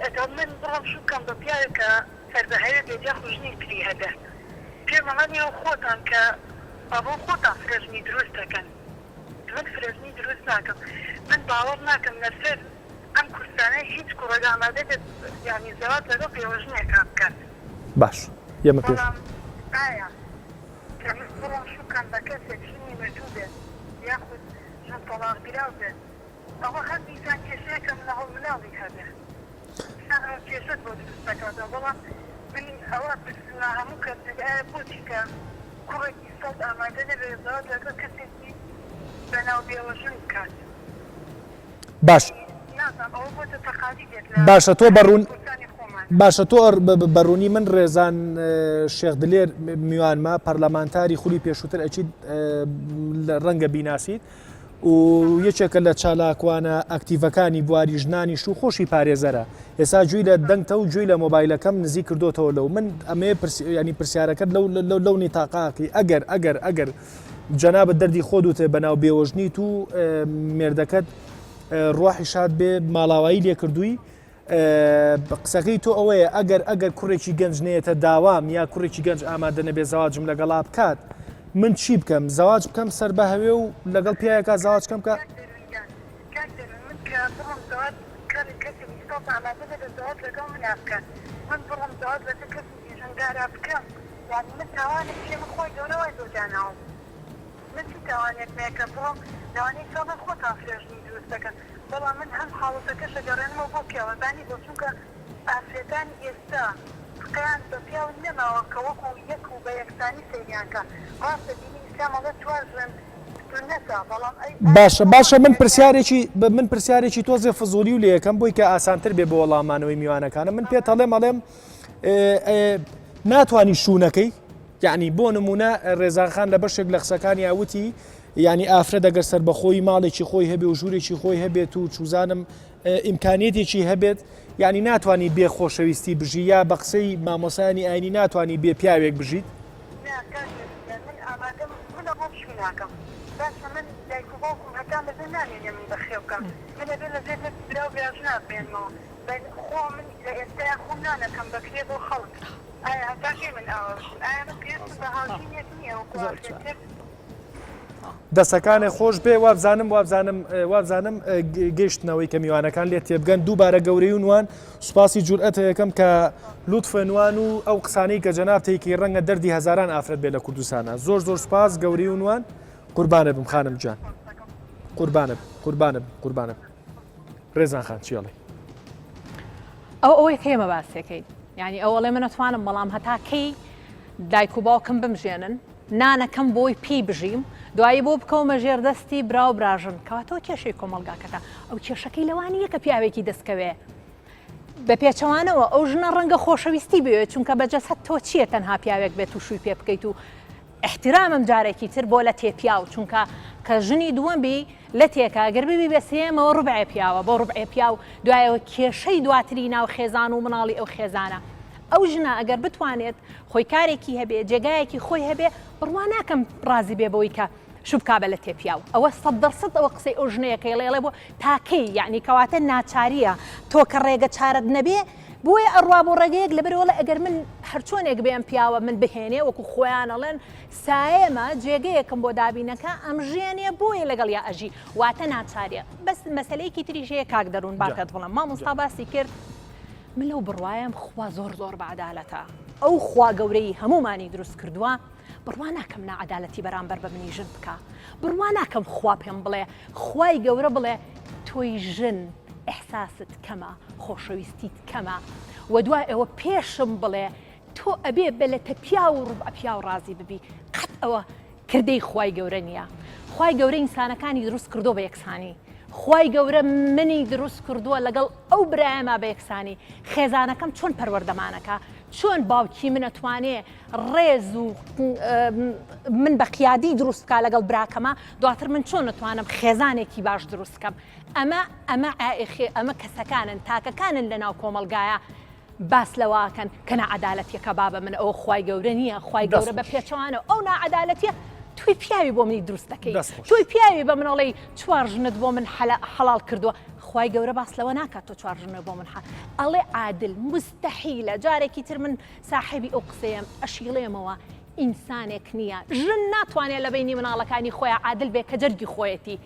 ئەدە من بڵم شو بکەم بە پیاوێکە سەربەهەیە بێجا خوژنی پری هەبێ پێمەڵانی ئەو خۆتان کە ئەوە خۆتان فرێژنی دروست دەکەن من فرێژنی دروست ناکەم من باوەڕ ناکەم لەسەر ئەم کوردستانەی هیچ کوڕێک ئامادە بێت زەواج لەگەڵ پێوەژنێکا بکات باش ئێمە پێش ئایا کە من بڵم شو بکەم بە کەسێک ژنی مردوو بێت یاخود ژن تەلاق بیراو بێت ئەوە هەر میزان کێشەیەکەم لە هەڵ مناڵی هەبێ کێشت بۆ دروست دەکاتەوە بەڵام من ئەوە پرسنا هەموو کەس بۆچی کە کوڕێکی سەد ئامادە دەبێت زەواج لەگەڵ کەسێکی بەناو بێوەژن بکات باش باشە تۆ بەڕوون باشە تۆ بەڕوونی من ڕێزان شێخ دلێر میوانمە پەرلەمانتاری خولی پێشووتر ئەچیت ڕەنگە بیناسیت و یەکێکە لە چالاکوانە ئەکتیڤەکانی بواری ژنانیش و خۆشی پارێزەرە ئێستا جووی لە دەنگتە و جووی لە مۆبایلەکەم نزی کردوتەوە لەو من ئەمێ ینی پرسیارەکەت لەو نیتاقاقی ئەگەر جەنابەت دەردی خۆدوتێ بەناو بێوەژنیت و مێردەکەت ڕواحی شاد بێ ماڵاوایی لێ کردووی قسەکەی تۆ ئەوەیە ئەگەر کوڕێکی گەنج نێتە داوام یا کوڕێکی گەنج ئامادە نەبێ زەواجم لەگەڵا بکات من چی بکەم زەواج بکەم سەر بە هەوێ و لەگەڵ پیاەکە زەواج بکەم کە من بڕم زەواج لەگەڵ کەسێکی ژەندارا بکەم من تاوانێک پێمە خۆی گەورەوەی دۆجانەوە من چی تاوانێک مێکە بڕم داوانەی ساڵە خۆتان فرێژنی دروست دەکەن بەڵام من هەم حاڵەتەکەشە گەڕێنمەوە بۆ پیاوەبانی بۆ چونکە ئافرێتانی ئێستا فقیان بە پیاو نەماوە کە وەکو یەک و بە یەکسانی سەیریانکە ڕاستە دینی ئیسلامەڵە توازن باشە من پرسیارێکی تۆزێ فزولی و لە یەکەم بۆی کە ئاسانتر بێ بە وەڵامانەوەی میوانەکانە من پێ ئەڵێم ناتوانانی شوونەکەی یعنی بۆ نمونە ڕێزانخان لە بەشێک لە قسەکانی یاوتی ینی ئافرە دەگەر سەر بەخۆی ماڵێکی خۆی هەبێ و ژوورێکی خۆی هەبێت و چوزانم ئیمکانێتێکی هەبێت ینی ناتوانانی بێ خۆشەویستی بژی یا بە قسەی مامۆسانی ئاینی ناتوانانی بێ پیاوێک بژیت باشە من دایک و باوکم هەتا لەبێ نامێنێ من بەخێو بکەم من لەبێ لەژێر براو بیاژنا بێنمەوە خۆ من لە ئێستایا خۆم نانەکەم بەکرێ بۆ خەڵک ئایا هەتاکەی من ئاوە ئایا من پێویستم بە هاوژینێک نییە وەکوارتر دەسەکانی خۆش بێ وابزانم گەشتنەوەی کە میوانەکان لێت تێبگەن دووبارە گەورەی و نوان سوپاسی جورئەتە یەکەم کە لوتفە نوان و ئەو قسانەی کە جەنابتێکی ڕەنگە دەردی هەزاران ئافرەت بێ لە کوردستانە زۆر سوپاس گەورەی و نوان قوربانە بم خانم جان قوربانە ڕێزان خان چیڵێ ئەوەی کێمە باسیەکەی یعنی ئەوڵێ من نتوانم بەڵام هەتا کەی دایک و باوکم بمژێنن نانەکەم بۆی پێی بژیم دوایی بۆ بکەومە ژێردەستی برا و براژن کەواتەوە کێشەی کۆمەلگاکەکە ئەو کێشەکەی لەوانی یەکە پیاوێکی دەستکەوێ بە پێچەوانەوە ئەو ژنە ڕەنگە خۆشەویستی بێت چونکە بەجەسەد تۆ چییە تەنها پیاوێک بێت و شووی پێ بکەیت و احترامم جارێکی تر بۆ لە تێپیاو چونکە کە ژنی دووەمبی لە تێکا گەر ببی بێسێمەوە ڕوبعێ پیاوە بۆ ڕوبعێ پیاو دوایەوە کێشەی دواتری ناو خێزان و مناڵی ئەو خێزانە ئەو ژنە ئەگەر بتوانێت خۆی کارێکی هەبێ جێگایەکی خۆی هەبێ بڕوان ناکەم ڕازی بێ بەوەی کە شوبکابە لە تێپیاو ئەوە 100% ئەوە قسەی ئەو ژنەیەکەی لێڵێ بۆ تاکەی یعنی کەواتە ناچاریە تۆ کە ڕێگە چارەت نەبێ بۆیە ئەڕوا بۆ ڕێگەیەک لەبەرەوە ئەگەر من هەرچۆنێک بێم پیاوە من بهێنێ وەکو خۆیان ئەڵێن سایەمە جێگەیەکم بۆ دابینەکە ئەم ژێنێ بۆیە لەگەڵ یا ئەژی واتە ناچاریە بەس مەسلەیەکی تریژەیە کاک دەروون باکەت بڵم مامۆستا باسی کرد من لەو بڕوایم خوا زۆر بەعەدالەتە ئەو خوا گەورەی هەمومانی دروست کردووە بڕوا ناکەم نەعەدالەتی بەرامبەر بە منی ژن بکە بڕوا ناکەم خوا پێم بڵێ خوای گەورە بڵێ تۆی ژن ئەحساست کەمە خۆشەویستیت کەمە و دوای ئەوە پێشم بڵێ تۆ ئەبێ بە لە تەپیا و ڕوبع پیا و ڕازی ببی قەت ئەوە کردەی خوای گەورە نییە خوای گەورە ئینسانەکانی دروست کردو بە یەکسانی خی گەورە منی دروست کردووە لەگەڵ ئەو برایەمە بە یەکسانی خێزانەکەم چۆن پەروەردەمانەکە چۆن باوکی منەتوانێ ڕێز و من بە قیادی دروستکە لەگەڵ براکەمە دواتر من چۆن نتوانم خێزانێکی باش دروستکەم ئەمە ئائخێ ئەمە کەسەکانن تاکەکانن لە ناو کۆمەلگایە باس لەواکەن کە نەعەدالەتیەکە بابە من ئەو خی گەورە نییە خی گەورە بە پێچەوانە ئەو ناعەدالەتیە توی پیاوی بۆ منی دروست دەکەی توی پیاوی بە منەڵی چوار ژنت بۆ من حەڵال کردووە خی گەورە باس لەوە ناکات تۆ چوار ژنە بۆ من ئەڵێ عادل مستەحیلە جارێکی تر من ساحبی ئەو قسەیەم ئەشیڵێمەوە ئینسانێک نییە ژن ناتوانێت لە بینی مناڵەکانی خۆیان عادل بێ کە جەرگی خۆیەتی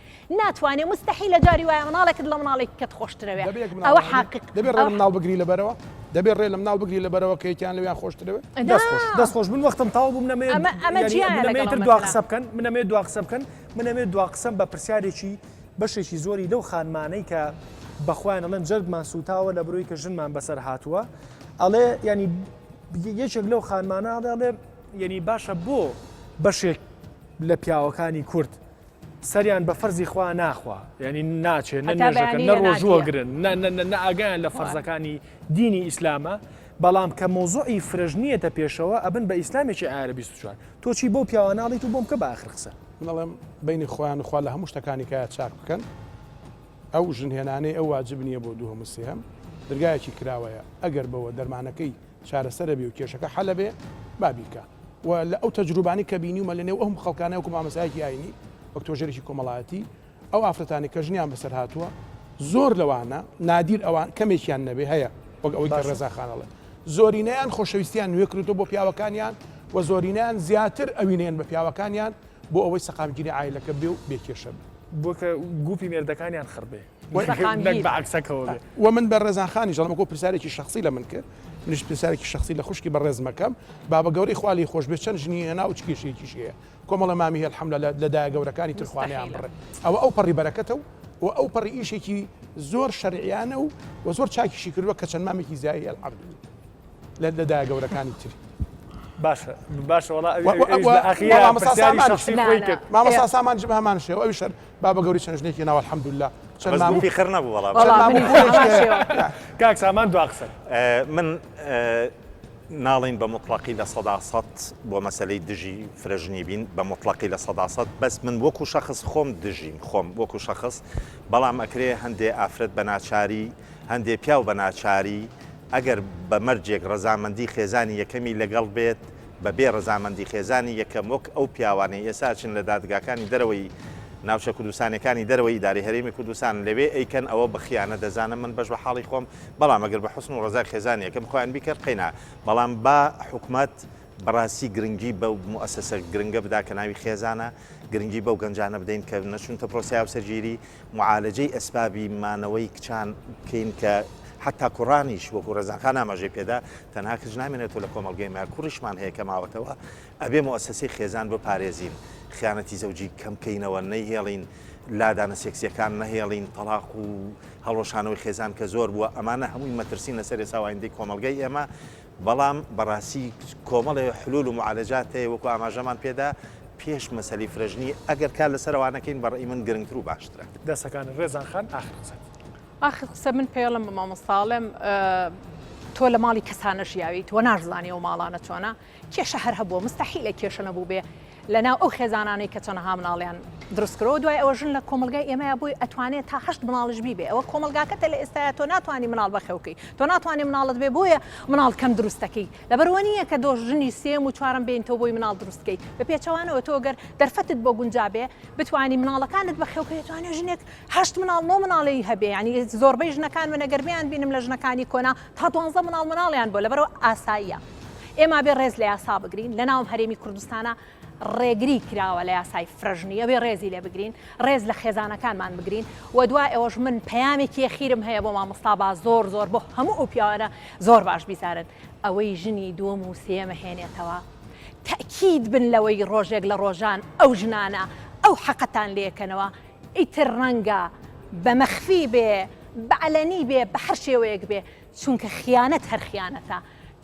ناتوانێت مستەحیلە جاری وایە مناڵێکت لە مناڵێک کەت خۆشترەوێ ئەوە حاقق دەبێت ڕێ لە مناڵ بگری لەبەرەوە دەبێت ڕێ لە مناڵ بگری لەبەرەوە کە یەکیان لەویان خۆشترەوە دەستخۆش من وەختم تاو بووم نەمێتر دوا قسە بکەن منەمێت دوا قسە بکەن منەمێت دوا قسەم بە پرسیارێکی بەشێکی زۆری لەو خانمانەی کە بەخوایان ئەڵێن جەرگمان سوتاوە لە بڕۆی کە ژنمان بەسەر هاتووە ئەڵێ ینی یەکێک لەو خانمانە ئەڵێ ینی باشە بۆ بەشێک لە پیاوەکانی کورد سەریان بە فەرزی خوا ناخوا ینی ناچێت نەنێژەکە نەڕۆژوەگرن نەئاگیان لە فەرزەکانی دینی ئیسلامە بەڵام کە مۆزوعی فرژنیەتە پێشەوە ئەبن بە ئیسلامێکی ئایرە 24 تۆچی بۆ پیاواناڵیت و بۆم کە بە آخر قسە منەڵێم بینی خۆیان خوا لە هەموو شتەکانی کە چاک بکەن ئەو ژنهێنانەی ئەو واجب نییە بۆ دوو هەموو سێهم دەرگایەکی کراوەیە ئەگەر بەوە دەرمانەکەی چارەسەرە بێ و کێشەکە حەلە بێ بابیکە و لە ئەو تەجروبانی کە بینیومە لە نێو ئەم خەڵکانە وەکو مامەسایەکی ئاینی وەک تۆژێکی کۆمەڵایەتی ئەو ئافرەتانی کە ژنیان بەسەر هاتووە زۆر لەوانە نادیر ئەوان کەمێکیان نەبێ هەیە وەک ئەوەی کە ڕێزاخانەڵێ زۆرینەیان خۆشەویستیان نوێ کردو بۆ پیاوەکانیان و زۆرینیان زیاتر ئەوینێن بە پیاوەکانیان بۆ ئەوەی سەقامگیری عایلەکە بێ و بێکێشە بێ بۆ کە گوپی مێردەکانیان خڕبێ بە عکسەکەەوە بێ و من بە ڕێزانخانی ژەڵمەکۆ پرسیارێکی شخصی لە من کرد منش پرسیارێکی شخصی لە خوشکی بە ڕێزمەکەم بابە گەوری خوالی خۆش بێت چەند ژنی هێنا و چ کێشەیەکیش هەیە کۆمەڵە مامی هێل حەملە لەدایە گەورەکانی ترخوانیان بڕێ ئەوە ئەو پەڕی بەرەکەتە و ئەو پەڕی ئیشێکی زۆر شەرعیانە و زۆر چاکیشی کردووە کە چەند مامێکی زیایی هێڵعەبد لەدایە گەورەکانی تری باشە وڵا مامەسا سامان جب هەمان شێوە ئەوی شەر بابە گەوری چەند ژنێکی ناوە الحەمدوللا چەند مامۆفی خڕ نەبوو وەڵام کاک سامان دوا قسە من ناڵین بە مطلقی لە 100% بۆ مەسلەی دژی فرەژنی بین بە مطلقی لە 100% بەس من وەکو شەخص خۆم دژیم خۆم وەکو شەخص بەڵام ئەکرێ هەندێ ئافرەت بە ناچاری هەندێ پیاو بە ناچاری ئەگەر بە مەرجێک ڕەزامەندی خێزانی یەکەمی لەگەڵ بێت بە بێ ڕەزامەندی خێزانی یەکەم وەک ئەو پیاوانەی ئێساچن لە دادگاکانی دەرەوەی ناوچە کوردستانەکانی دەرەوەی ئیداری هەرێمی کوردستان لەوێ ئەیکەن ئەوە بەخیانە دەزانم من بەش بە حاڵی خۆم بەڵام ئەگەر بە حوسن و ڕزای خێزانی یەکەم خۆیان بیکرد قەینا بەڵام با حکومەت بەڕاستی گرنگی بەو مؤسسە گرنگە بدا کە ناوی خێزانە گرنگی بەو گەنجانە بدەین کە نەچونتە پرۆسیا و سەرگیری معالەجەی ئەسبابی مانەوەی کچان بکەین کە حتا کوڕانیش وەکو ڕێزاخان ئاماژەی پێدا تەنها کەس نامێنێتەوە لە کۆمەڵگەی ما کوڕیشمان هەیە کە ماوەتەوە ئەبێ مؤسسەی خێزان بپارێزین خیانەتی زەوجی کەمکەینەوە نەیهێڵین لادانە سێکسیەکان نەهێڵین تەلاق و هەڵۆشانەوەی خێزان کە زۆر بووە ئەمانە هەمووی مەترسین لەسەر ئێساوایندەی کۆمەڵگەی ئێمە بەڵام بەڕاستی کۆمەڵی حلول و معالەجات هەیە وەکو ئاماژەمان پێدا پێش مەسەلی فرەژنی ئەگەر کار لەسەرەوانەکەین بەڕێی من گرنگتر و باشترە دەستەکان ڕێزانخان ئاخر قسەت آخر قسە من پێڵم بە مامۆستاڵێم تۆ لە ماڵی کەسانە ژیاوی تۆ نازانانی ئەو ماڵانە چۆنە کێشە هەر هەبووە مستەحیلە کێشە نەبوو بێ لەناو ئەو خێزانانەی کە چۆنەها مناڵیان دروستکرەوە دوای ئەوە ژن لە کۆمەلگای ئێمەیە بووی ئەتوانێت تا 8 مناڵش بیبێ ئەوە کۆمەلگاکەتە لە ئێستاە تۆ ناتوانانی مناڵ بەخێوکەی تۆ ناتوانانی مناڵت بێ بۆیە مناڵ کەم دروستەکەی لەبەرەوە نییە کە دۆ ژنی سێم و چوارم بێن تۆ بۆی مناڵ دروستکەی بە پێچەوانەوە تۆ گەر دەرفەتت بۆ گونجابێ بتوانی مناڵەکانت بەخێوکەی توانێت ژنێک 8 مناڵ 9 مناڵی هەبێ ینی زۆربەی ژنەکان منەگەرمیان بینم لە ژنەکانی کۆنا تا 12 مناڵیان بۆ لەبەرەوە ئاساییە ئێمە بێ ڕێز لە یاسا بگرین لە ناوم هەرێمی کوردستانە ڕێگری کراوە لە یاسای فرەژنی ئەوێ ڕێزی لێ بگرین ڕێز لە خێزانەکانمان بگرین و دوای ئەوەش من پەیامێکی یەخیرم هەیە بۆ مامۆستا با زۆر بۆ هەموو ئەو پیاوانە زۆر باش بیزارن ئەوەی ژنی دووەم و سێمە هێنێتەوە تەکید بن لەوەی ڕۆژێک لە ڕۆژان ئەو ژنانە ئەو حەقەتان لێکەنەوە ئیتر ڕەنگە بە مەخفی بێ بەعلەنی بێ بە هەر شێوەیەک بێ چونکە خیانەت هەر خیانەتە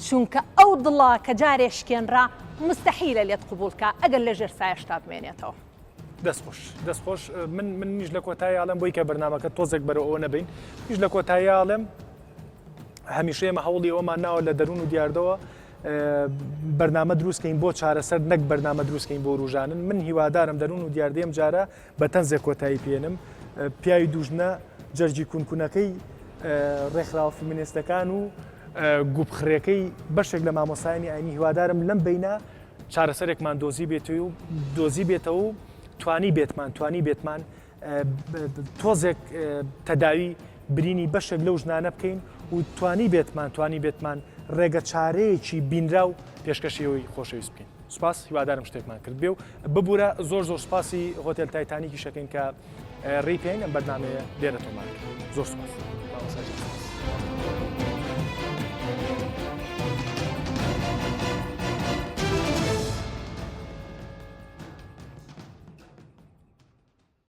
چونکە ئەو دڵا کە جارێ شکێنرا مستەحیلە لێت قبولکە ئەگەر لە ژێر سایشتا بمێنێتەوە دەستخۆش من نیش لە کۆتاییاڵم بۆی کە بەرنامەکە تۆزێک بەرەوە نەبین هیچ لە کۆتاییاڵم هەمیشە ئێمە هەوڵی ئەومان ناوە لە دەروون و دیاردەوە بەرنامە دروستکەین بۆ چارەسەر نەک بەرنامە دروستکەین بۆ ڕوژانن من هیوادارم دەروون و دیاردەیەم جارە بە تەنزێک کۆتایی پێێنم پیاوی دوژنە جەرجی کونکونەکەی ڕێکخراوە فیمینیستەکان و گوبخڕەکەی بەشێک لە مامۆسایانی ئاینی هیوادارم لەم بینە چارەسەرێکمان دۆزی بێتەوە و توانی بێتمان تۆزێک تەداوی برینی بەشێک لەو ژنانە بکەین و توانی بێتمان ڕێگە چارەیەکی بینرا و پێشکەشیەوەی خۆشەویست بکەین. سوپاس هیوادارم شتێکمان کرد بێ و ببوورە زۆر سوپاسی هۆتێل تایتانیکی شەکەین کە ڕێی پێین ئەم بەرنامەیە لێرە تۆمان زۆر سوپاس.